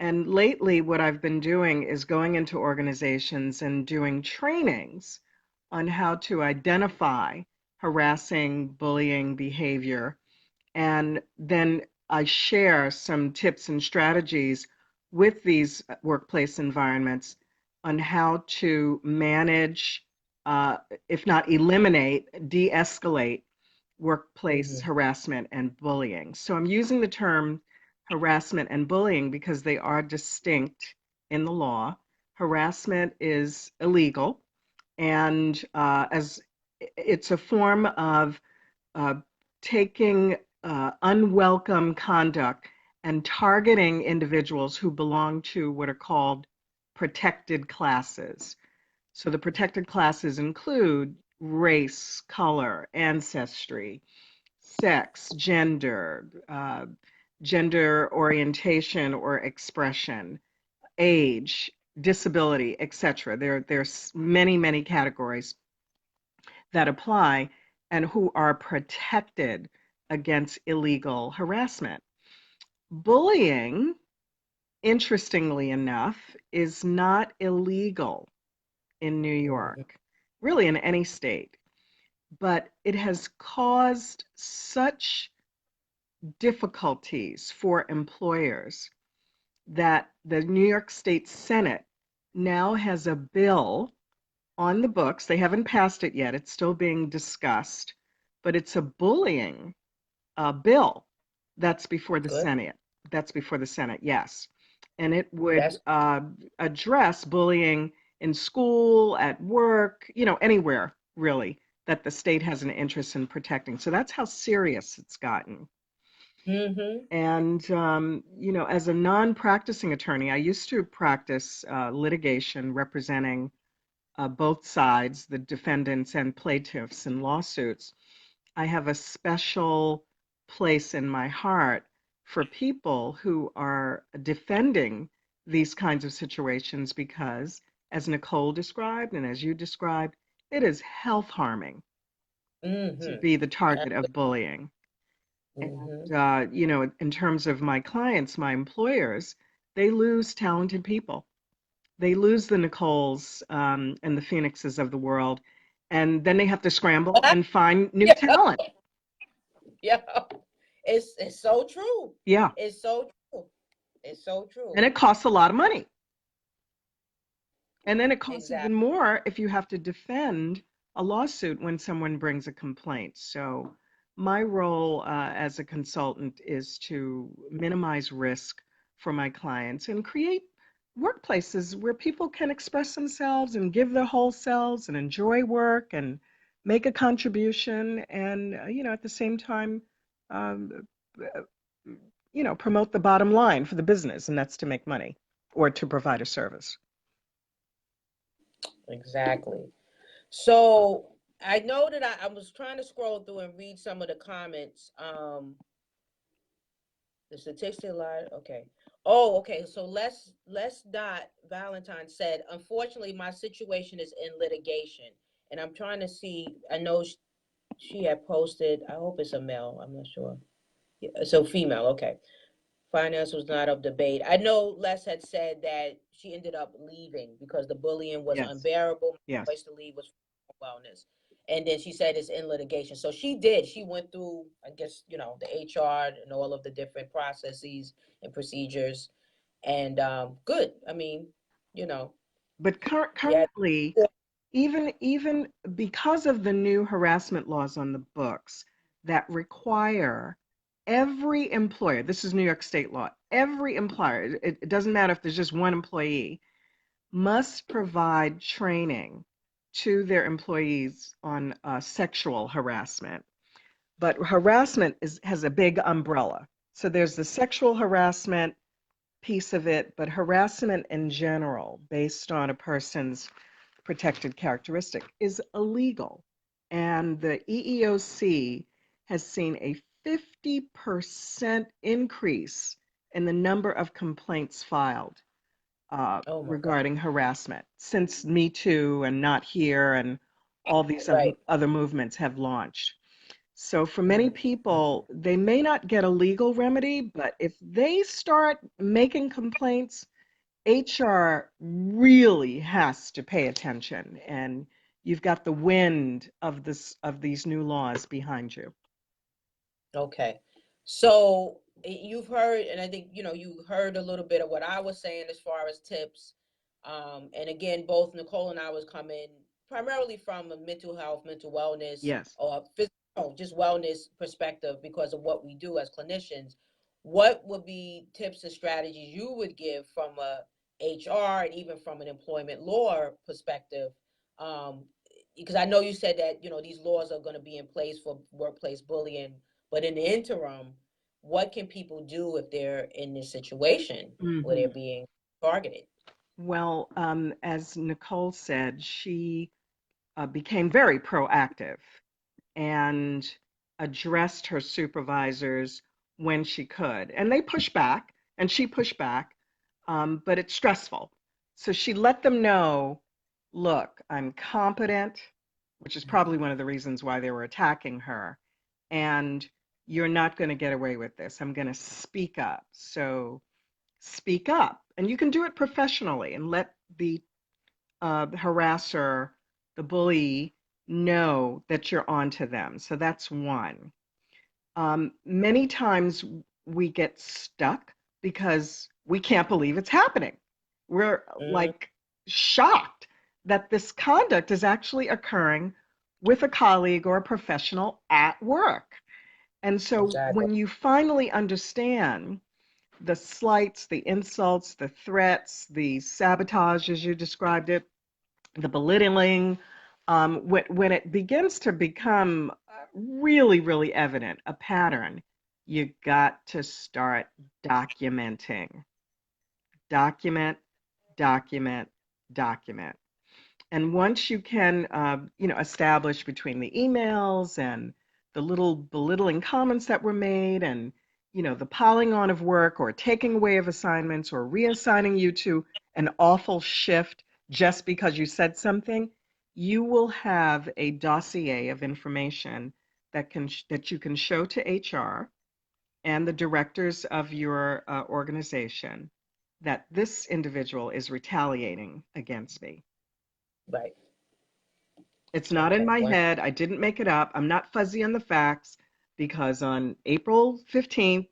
And lately, what I've been doing is going into organizations and doing trainings on how to identify harassing, bullying behavior. And then I share some tips and strategies with these workplace environments on how to manage, if not eliminate, de escalate workplace harassment and bullying. So I'm using the term harassment and bullying because they are distinct in the law. Harassment is illegal, and as it's a form of uh, taking unwelcome conduct and targeting individuals who belong to what are called protected classes. So the protected classes include race, color, ancestry, sex, gender, gender orientation or expression, age, disability, etc. There's many categories that apply and who are protected against illegal harassment. Bullying, interestingly enough, is not illegal in New York, really in any state, but it has caused such difficulties for employers that the New York State Senate now has a bill on the books. They haven't passed it yet, it's still being discussed, but it's a bullying bill that's before the Good. Senate. That's before the Senate, yes. And it would That's address bullying in school, at work, anywhere really that the state has an interest in protecting. So that's how serious it's gotten. And, as a non-practicing attorney, I used to practice litigation representing both sides, the defendants and plaintiffs in lawsuits. I have a special place in my heart for people who are defending these kinds of situations because, as Nicole described and as you described, it is health harming to be the target of bullying. And, in terms of my clients, my employers, they lose talented people. They lose the Nicoles and the Phoenixes of the world, and then they have to scramble and find new talent. Yeah, it's so true. Yeah. It's so true. It's so true. And it costs a lot of money. And then it costs Exactly. even more if you have to defend a lawsuit when someone brings a complaint. So my role as a consultant is to minimize risk for my clients and create workplaces where people can express themselves and give their whole selves and enjoy work and make a contribution and, at the same time, um, promote the bottom line for the business, and that's to make money or to provide a service. Exactly. So I know that I was trying to scroll through and read some of the comments. The statistics lie. Okay. Oh, okay. So Les Dot Valentine said, unfortunately, my situation is in litigation, and I'm trying to see. I know she had posted. I hope it's a male. I'm not sure. Yeah, so female. Okay. Finance was not of debate. I know Les had said that she ended up leaving because the bullying was Yes. unbearable. Yes. The place to leave was for wellness. And then she said it's in litigation. So she did. She went through, I guess, the HR and all of the different processes and procedures. And good. I mean, But currently, even because of the new harassment laws on the books that require every employer, this is New York State law, every employer, it doesn't matter if there's just one employee, must provide training to their employees on sexual harassment. But harassment has a big umbrella. So there's the sexual harassment piece of it, but harassment in general, based on a person's protected characteristic, is illegal. And the EEOC has seen a 50% increase in the number of complaints filed Oh my God. regarding harassment since Me Too and Not Here and all these Right. other movements have launched. So for many Mm-hmm. people, they may not get a legal remedy, but if they start making complaints, HR really has to pay attention, and you've got the wind of these new laws behind you. Okay. So you've heard, and I think, you heard a little bit of what I was saying as far as tips. And again, both Nicole and I was coming primarily from a mental health, mental wellness, Yes. or physical, just wellness perspective because of what we do as clinicians. What would be tips and strategies you would give from a HR and even from an employment law perspective? Um, because I know you said that, these laws are going to be in place for workplace bullying, but in the interim, what can people do if they're in this situation where they're Hmm. being targeted? Well, as Nicole said, she became very proactive and addressed her supervisors when she could. And they pushed back, and she pushed back, but it's stressful. So she let them know, look, I'm competent, which is probably one of the reasons why they were attacking her. And you're not going to get away with this. I'm going to speak up. So speak up. And you can do it professionally and let the harasser, the bully, know that you're onto them. So that's one. Many times we get stuck because we can't believe it's happening. We're Mm, like shocked that this conduct is actually occurring with a colleague or a professional at work. And so exactly. when you finally understand the slights, the insults, the threats, the sabotage, as you described it, the belittling, when it begins to become really, really evident, a pattern, you got to start documenting. Document, document, document. And once you can, establish between the emails and the little belittling comments that were made and, the piling on of work or taking away of assignments or reassigning you to an awful shift just because you said something, you will have a dossier of information that you can show to HR and the directors of your organization that this individual is retaliating against me. Right. It's not in Okay. my One. head. I didn't make it up. I'm not fuzzy on the facts because on April 15th,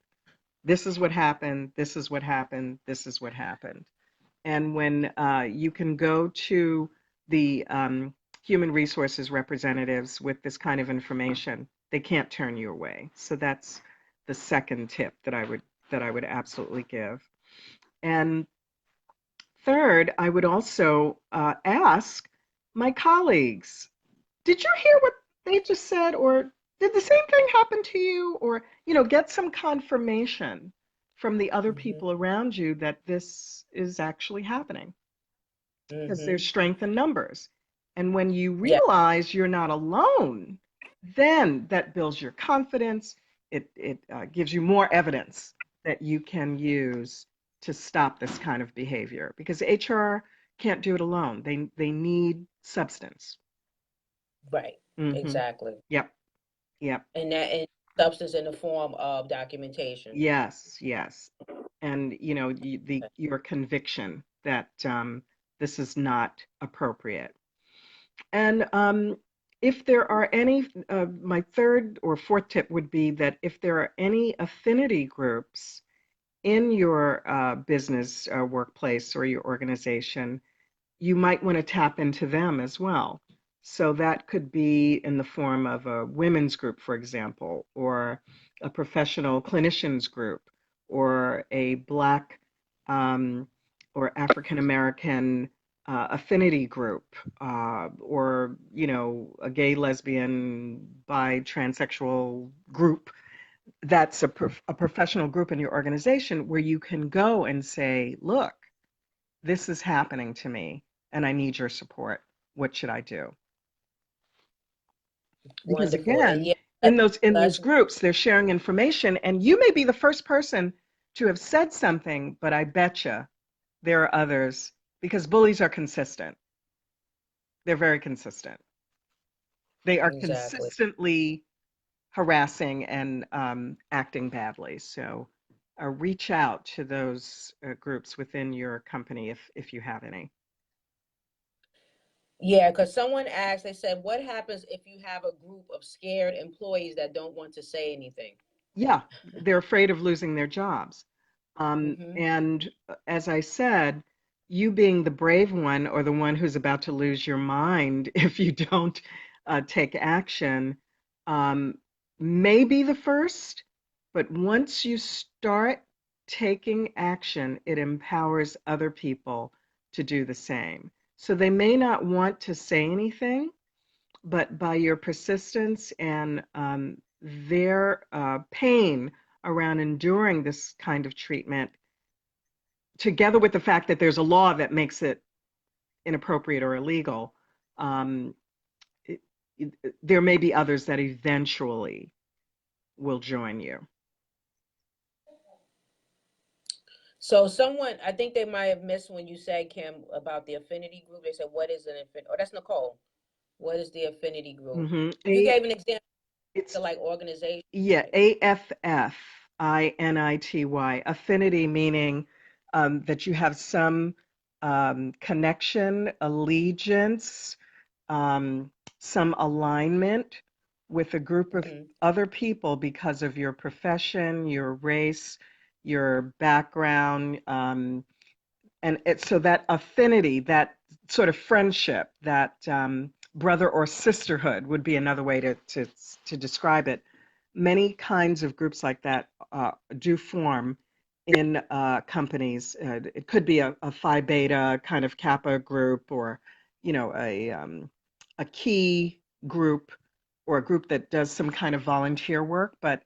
this is what happened. This is what happened. This is what happened. And when you can go to the human resources representatives with this kind of information, they can't turn you away. So that's the second tip that I would absolutely give. And third, I would also ask my colleagues, did you hear what they just said? Or did the same thing happen to you? Or, get some confirmation from the other Mm-hmm. people around you that this is actually happening because Mm-hmm. there's strength in numbers. And when you Yeah. realize you're not alone, then that builds your confidence. It gives you more evidence that you can use to stop this kind of behavior because HR can't do it alone. They need substance. Right. Hmm. Exactly. Yep. Yep. And that and substance in the form of documentation. Yes. Yes. And your conviction that this is not appropriate. And if there are any, my third or fourth tip would be that if there are any affinity groups in your business, workplace, or your organization, you might want to tap into them as well. So that could be in the form of a women's group, for example, or a professional clinicians group, or a Black um, or African American affinity group, or a gay, lesbian, bi, transsexual group. That's a professional group in your organization where you can go and say, look, this is happening to me and I need your support. What should I do? Because Wonderful. And again, yeah, in those let's groups, they're sharing information, and you may be the first person to have said something, but I betcha there are others, because bullies are consistent. They're very consistent. They are exactly. consistently harassing and acting badly. So reach out to those groups within your company if you have any. Yeah, because someone asked, they said, what happens if you have a group of scared employees that don't want to say anything? Yeah, they're afraid of losing their jobs. Hmm. And as I said, you being the brave one or the one who's about to lose your mind if you don't take action um, may be the first, but once you start taking action, it empowers other people to do the same. So they may not want to say anything, but by your persistence and their pain around enduring this kind of treatment, together with the fact that there's a law that makes it inappropriate or illegal, um, it, there may be others that eventually will join you. So someone, I think they might have missed when you said, Kim, about the affinity group. They said, what is an affinity? Oh, that's Nicole. What is the affinity group? Hmm. You gave an example It's to like organization. Yeah, AFFINITY, affinity meaning that you have some connection, allegiance, um, some alignment with a group of Hmm. other people because of your profession, your race, your background, so that affinity, that sort of friendship, that brother or sisterhood would be another way to describe it. Many kinds of groups like that do form in companies. It could be a Phi Beta kind of Kappa group, or a key group, or a group that does some kind of volunteer work. But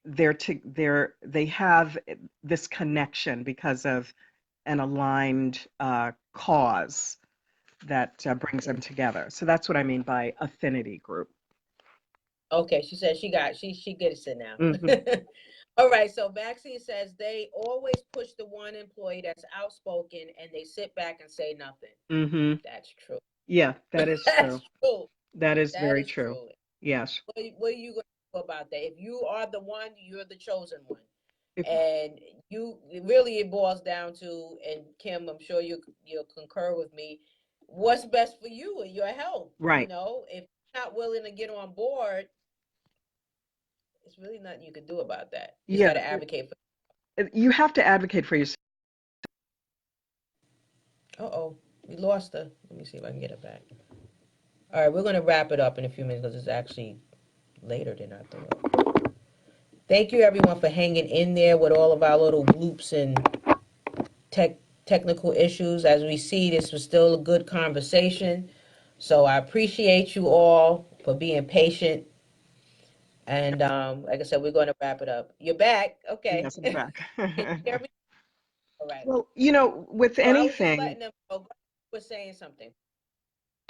they have this connection because of an aligned cause that brings them together. So that's what I mean by affinity group. Okay, she said she gets it now. Hmm. All right, so Maxine says they always push the one employee that's outspoken and they sit back and say nothing. Hmm. That's true. Yeah, that is That's true. true. That is That very is true. true. Yes. What are you going to do about that? If you are the one, you're the chosen one. If, And you really, it boils down to, and Kim, I'm sure you'll concur with me, what's best for you and your health. right. If you're not willing to get on board, it's really nothing you can do about that. You just Yeah. got to advocate for. You have to advocate for yourself. Uh-oh, we lost her. Let me see if I can get her back. All right, we're going to wrap it up in a few minutes because it's actually later than I thought. Thank you, everyone, for hanging in there with all of our little loops and technical issues. As we see, this was still a good conversation. So I appreciate you all for being patient. And like I said, we're going to wrap it up. You're back. Okay. Yes, I'm back. Can you hear me? All right. Well, with So I was just anything, letting them know. We're saying something.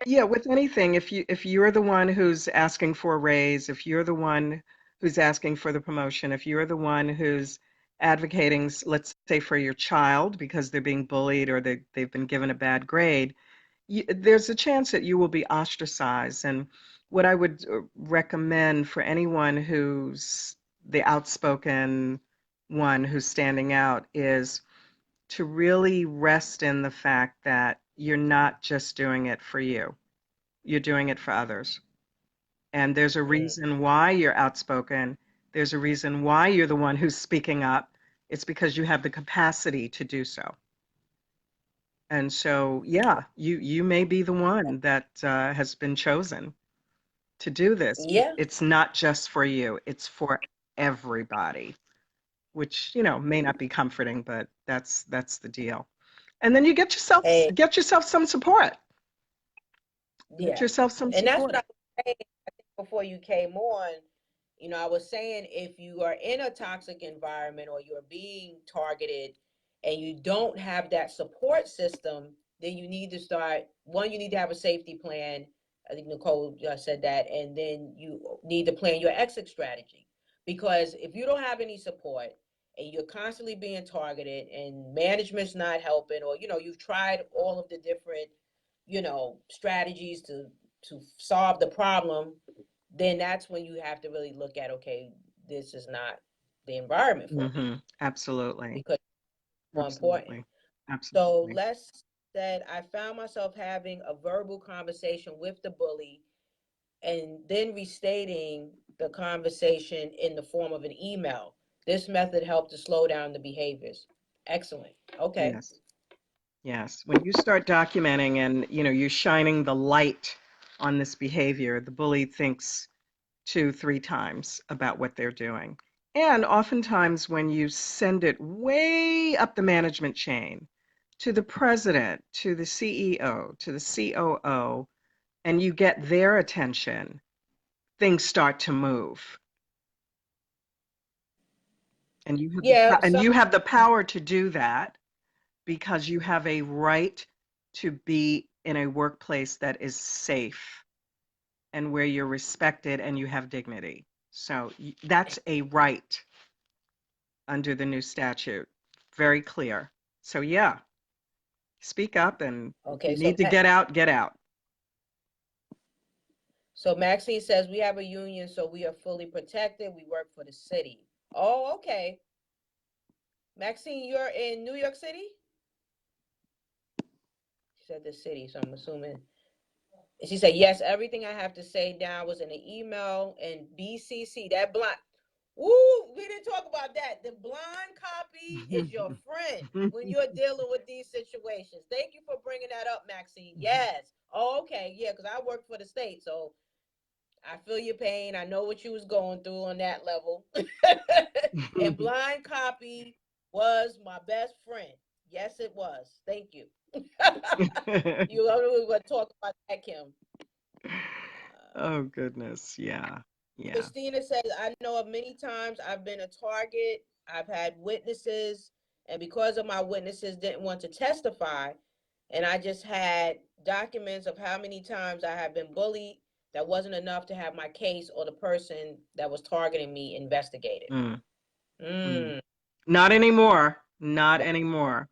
yeah, with anything, if you're the one who's asking for a raise, if you're the one who's asking for the promotion, if you're the one who's advocating, let's say, for your child because they're being bullied or they've been given a bad grade, there's a chance that you will be ostracized. And what I would recommend for anyone who's the outspoken one who's standing out is to really rest in the fact that you're not just doing it for you, you're doing it for others. And there's a Mm. reason why you're outspoken. There's a reason why you're the one who's speaking up. It's because you have the capacity to do so. And so, yeah, you may be the one that has been chosen to do this. Yeah. It's not just for you, it's for everybody, which, may not be comforting, but that's the deal. And then you Hey, get yourself some support. Get yeah. yourself some And that's what I support. was saying, I think, before you came on. I was saying if you are in a toxic environment or you're being targeted and you don't have that support system, then you need to start, one, you need to have a safety plan. I think Nicole said that. And then you need to plan your exit strategy. Because if you don't have any support and you're constantly being targeted and management's not helping, or, you've tried all of the different, strategies to solve the problem, then that's when you have to really look at, okay, this is not the environment for me. Absolutely. Because it's more important. So Absolutely. Les said, I found myself having a verbal conversation with the bully and then restating the conversation in the form of an email. This method helped to slow down the behaviors. Excellent. Okay. Yes. Yes. When you start documenting and, you're shining the light on this behavior, the bully thinks 2, 3 times about what they're doing. And oftentimes when you send it way up the management chain to the president, to the CEO, to the COO, and you get their attention, things start to move. And you have the power to do that because you have a right to be in a workplace that is safe and where you're respected and you have dignity. So that's a right under the new statute. Very clear. So yeah, speak up, and if you need to get out, get out. So Maxine says, we have a union, so we are fully protected. We work for the city. Oh, okay. Maxine, you're in New York City? She said the city, so I'm assuming. And she said, yes, everything I have to say now was in an email, and BCC, that blind. Woo, we didn't talk about that. The blind copy is your friend when you're dealing with these situations. Thank you for bringing that up, Maxine. Yes. Oh, okay. Yeah, because I work for the state, so I feel your pain. I know what you was going through on that level. And blind copy was my best friend. Yes, it was. Thank you. You know, we're talk about that, Kim. Oh goodness, yeah. Christina says, I know of many times I've been a target. I've had witnesses, and because of my witnesses didn't want to testify, and I just had documents of how many times I have been bullied. That wasn't enough to have my case or the person that was targeting me investigated. Not anymore. Not anymore.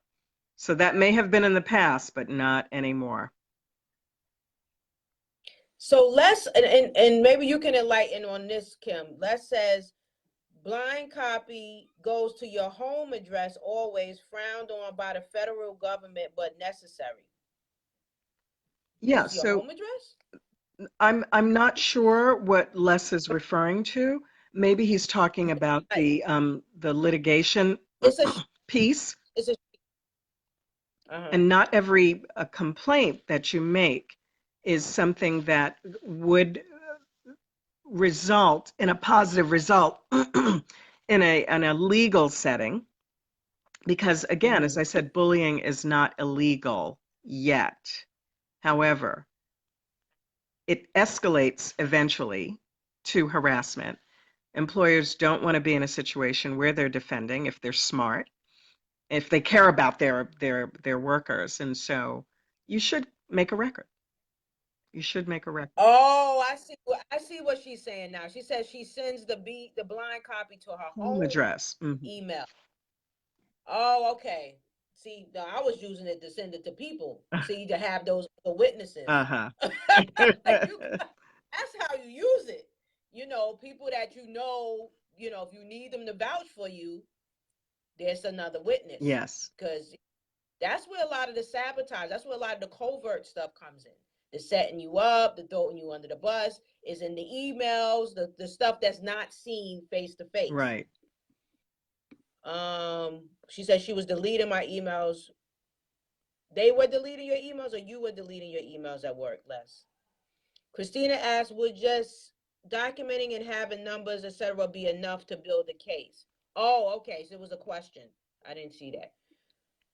So that may have been in the past, but not anymore. So Les, and maybe you can enlighten on this, Kim. Les says, blind copy goes to your home address, always frowned on by the federal government, but necessary. Yeah, goes to your home address? I'm not sure what Les is referring to. Maybe he's talking about the litigation piece. And not every complaint that you make is something that would result in a positive result in a legal setting. Because again, as I said, bullying is not illegal yet. However, it escalates eventually to harassment. Employers don't want to be in a situation where they're defending if they're smart, if they care about their workers. And so you should make a record. You should make a record. Oh, I see what she's saying now. She says she sends the blind copy to her home address email. Oh, okay. See, no, I was using it to send it to people. See, to have those witnesses. That's how you use it. You know, people that you know, if you need them to vouch for you, there's another witness. Yes. Because that's where a lot of the sabotage, that's where a lot of the covert stuff comes in. The setting you up, the throwing you under the bus is in the emails, the stuff that's not seen face to face. Right. She said she was deleting my emails. They were deleting your emails, or you were deleting your emails at work, Les? Christina asked, would just documenting and having numbers, etc., be enough to build a case? Oh, okay. So it was a question. I didn't see that.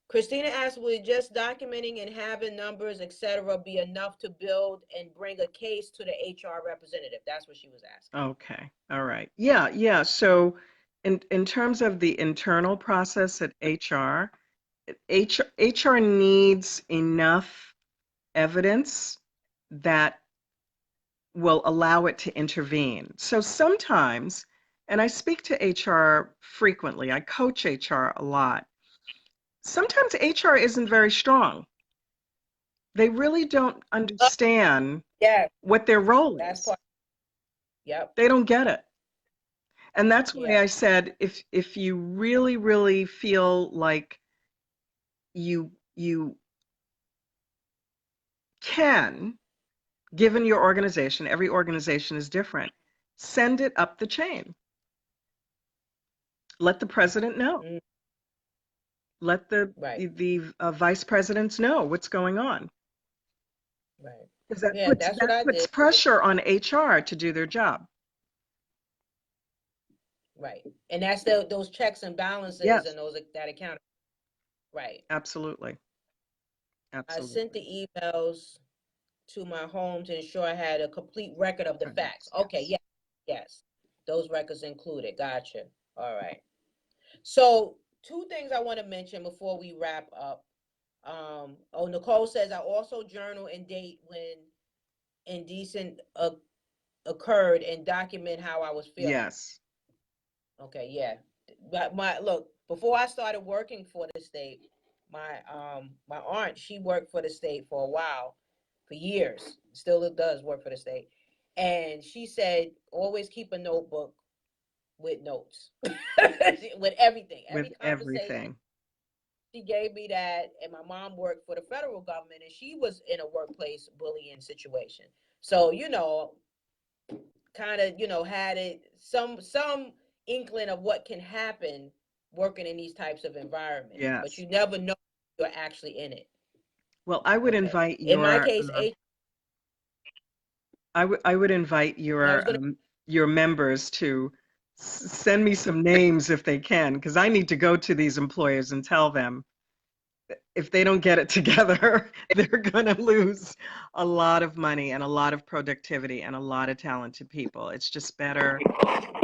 Christina asked, would just documenting and having numbers, etc., be enough to build and bring a case to the HR representative? That's what she was asking. Okay. All right. Yeah. So in terms of the internal process at HR needs enough evidence that will allow it to intervene. So sometimes, and I speak to HR frequently, I coach HR a lot. Sometimes HR isn't very strong. They really don't understand Yeah, what their role that's is. part. Yep. They don't get it. And that's why Yeah. I said if you really, really feel like you can, given your organization, every organization is different, send it up the chain. Let the president know. Mm, Let the right. vice presidents know what's going on, Right. because Yeah, that's what that I puts did. pressure on HR to do their job. Right. And that's those checks and balances Yes, and those that account. Right. absolutely, I sent absolutely. the emails to my home to ensure I had a complete record of the facts. Correct. Okay, Yes. yeah, yes. Those records included. Gotcha. All right. So two things I want to mention before we wrap up. Nicole says I also journal and date when indecent occurred and document how I was feeling. Yes. Okay, yeah. But my look, before I started working for the state, my aunt, she worked for the state for a while, for years. Still does work for the state. And she said always keep a notebook with notes. With everything. Every With conversation. everything. She gave me that, and my mom worked for the federal government, and she was in a workplace bullying situation. So, kind of, had it some inkling of what can happen working in these types of environments, but Yes. you never know you're actually in it. Well, I would Okay. invite In my your case, I would invite I was gonna your members to send me some names if they can, because I need to go to these employers and tell them if they don't get it together, they're going to lose a lot of money and a lot of productivity and a lot of talented people. It's just better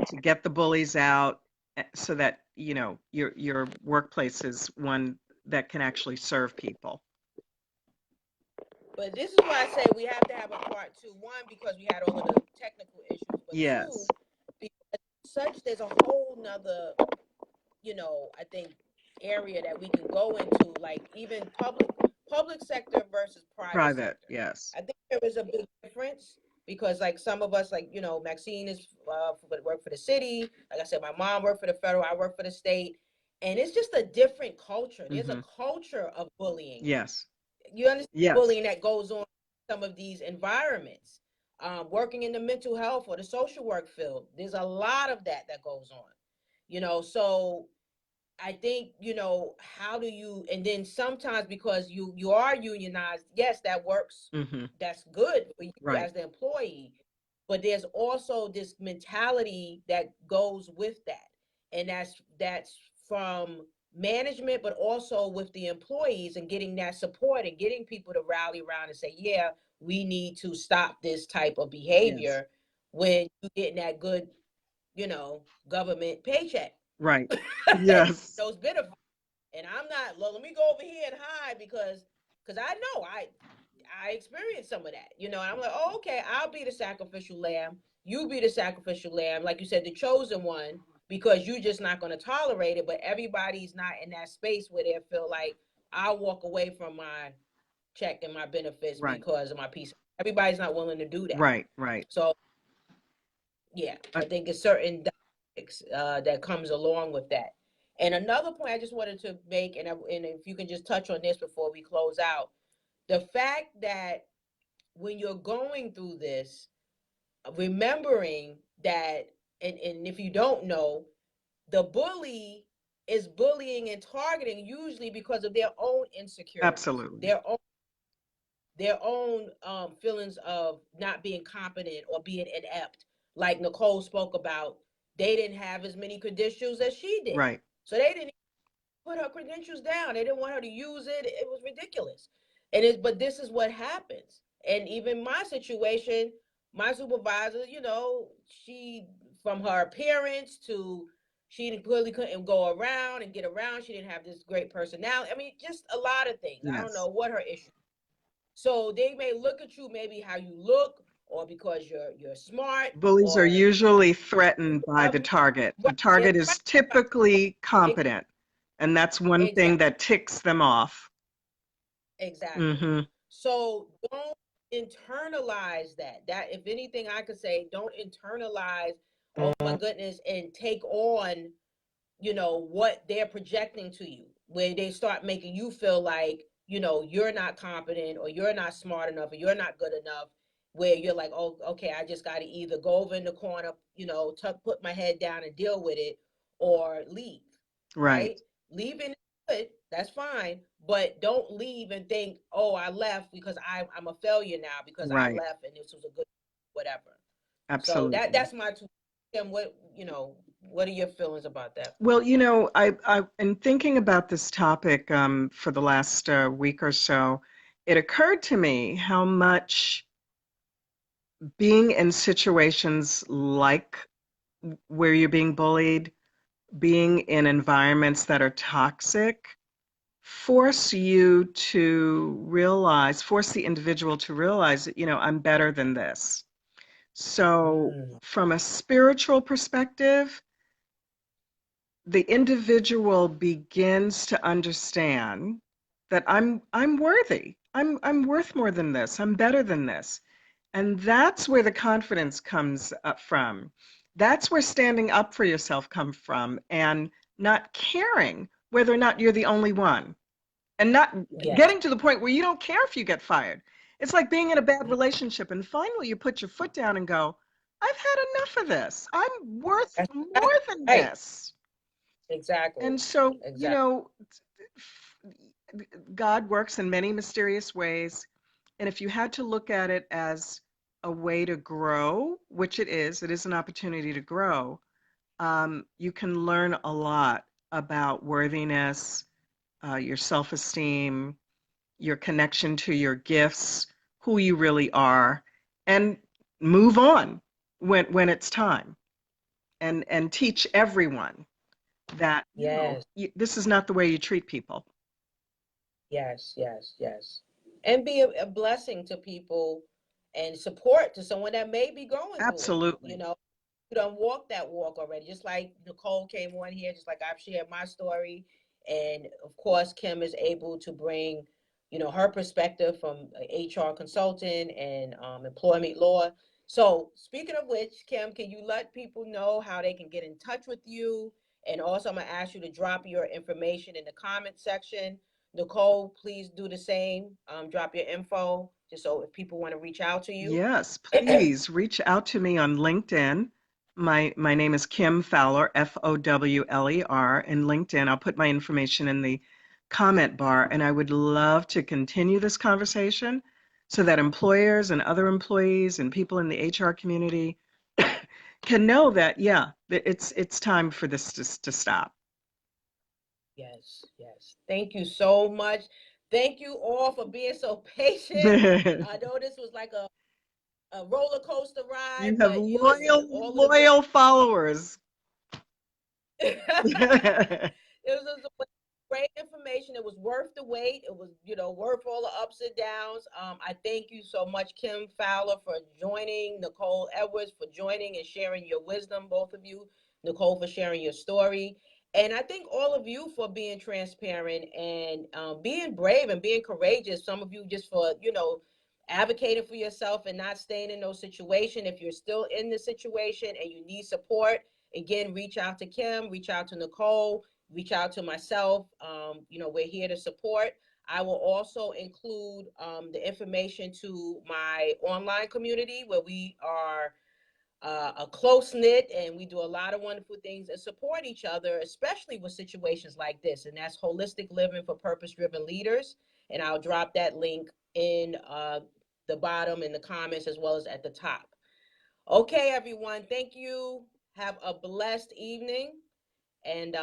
to get the bullies out so that, your workplace is one that can actually serve people. but this is why I say we have to have a part two. One, because we had all of the technical issues, but two, Yes. because there's a whole nother, I think area that we can go into, like even public sector versus private Private, sector. yes. I think there is a big difference because, like, some of us, like, Maxine is work for the city. Like I said, my mom worked for the federal. I work for the state, and it's just a different culture. There's a Hmm. culture of bullying. Yes. You understand Yes. bullying that goes on in some of these environments. Working in the mental health or the social work field, there's a lot of that goes on. So I think, how do you, and then sometimes because you are unionized, yes, that works. Hmm. That's good for you Right. as the employee. But there's also this mentality that goes with that. And that's from management, but also with the employees and getting that support and getting people to rally around and say, yeah, we need to stop this type of Yes. behavior when you're getting that good, government paycheck. Right. Yes. Those benefits. And I'm not, well, let me go over here and hide because I know I experienced some of that, and I'm like, oh, okay, I'll be the sacrificial lamb. You be the sacrificial lamb, like you said, the chosen one, because you're just not going to tolerate it. But everybody's not in that space where they feel like I'll walk away from my check and my benefits Right. because of my peace. Everybody's not willing to do that. Right. Right. So yeah, Uh, I think it's certain dynamics that comes along with that. And another point I just wanted to make, and if you can just touch on this before we close out, the fact that when you're going through this, remembering that, and if you don't know, the bully is bullying and targeting usually because of their own insecurities, Absolutely. their own feelings of not being competent or being inept. Like Nicole spoke about, they didn't have as many credentials as she did. Right. So they didn't put her credentials down. They didn't want her to use it. It was ridiculous. But this is what happens. And even my situation, my supervisor, she, from her appearance to, she clearly couldn't go around and get around. She didn't have this great personality. I mean, just a lot of things. I don't Yes. know what her issue. So they may look at you maybe how you look or because you're smart, Bullies are or usually threatened by the whatever. target. The Right, they're target is typically threatened. competent, and that's one thing Exactly. that ticks them off. Exactly. Hmm. So don't internalize that. That, if anything, I could say, don't internalize, oh my goodness, and take on, what they're projecting to you, where they start making you feel like, you're not competent, or you're not smart enough, or you're not good enough, where you're like, oh, okay, I just got to either go over in the corner, put my head down and deal with it, or leave, Right, right? Leaving is good, that's fine, but don't leave and think, oh, I left because I'm a failure now because I right, left and this was a good whatever. So absolutely. that's my two. And what are your feelings about that? Well, I in thinking about this topic for the last week or so, it occurred to me how much being in situations like where you're being bullied, being in environments that are toxic, force you to realize, force the individual to realize that, I'm better than this. So, Mm, from a spiritual perspective, the individual begins to understand that I'm worthy. I'm worth more than this. I'm better than this. And that's where the confidence comes up from. That's where standing up for yourself comes from, and not caring whether or not you're the only one, and not yes. getting to the point where you don't care if you get fired. It's like being in a bad relationship and finally you put your foot down and go, I've had enough of this. I'm worth That's more than right. this. Exactly. And so, Exactly. God works in many mysterious ways. And if you had to look at it as a way to grow, which it is an opportunity to grow, you can learn a lot about worthiness, your self esteem, your connection to your gifts, who you really are, and move on when it's time. And teach everyone that, Yes. this is not the way you treat people. Yes. Yes. Yes. And be a blessing to people and support to someone that may be going through it. Absolutely. You don't walk that walk already. Just like Nicole came on here, just like I've shared my story. And of course, Kim is able to bring, her perspective from a HR consultant and employment law. So speaking of which, Kim, can you let people know how they can get in touch with you? And also, I'm going to ask you to drop your information in the comment section. Nicole, please do the same. Drop your info just so if people want to reach out to you. Yes, please reach out to me on LinkedIn. My name is Kim Fowler, Fowler, in LinkedIn. I'll put my information in the comment bar, and I would love to continue this conversation so that employers and other employees and people in the HR community can know that, yeah, it's time for this to stop. Yes, yes. Thank you so much. Thank you all for being so patient. You I know this was like a roller coaster ride, have but you listen, all of the great. loyal followers. It was great information. It was worth the wait. It was, worth all the ups and downs. I thank you so much, Kim Fowler, for joining, Nicole Edwards for joining and sharing your wisdom, both of you. Nicole for sharing your story. And I thank all of you for being transparent and being brave and being courageous. Some of you just for, advocating for yourself and not staying in those situations. If you're still in the situation and you need support, again, reach out to Kim, reach out to Nicole, reach out to myself. We're here to support. I will also include the information to my online community where we are a close knit and we do a lot of wonderful things and support each other, especially with situations like this. And that's Holistic Living for Purpose Driven Leaders. And I'll drop that link in the bottom in the comments as well as at the top. Okay, everyone. Thank you. Have a blessed evening. And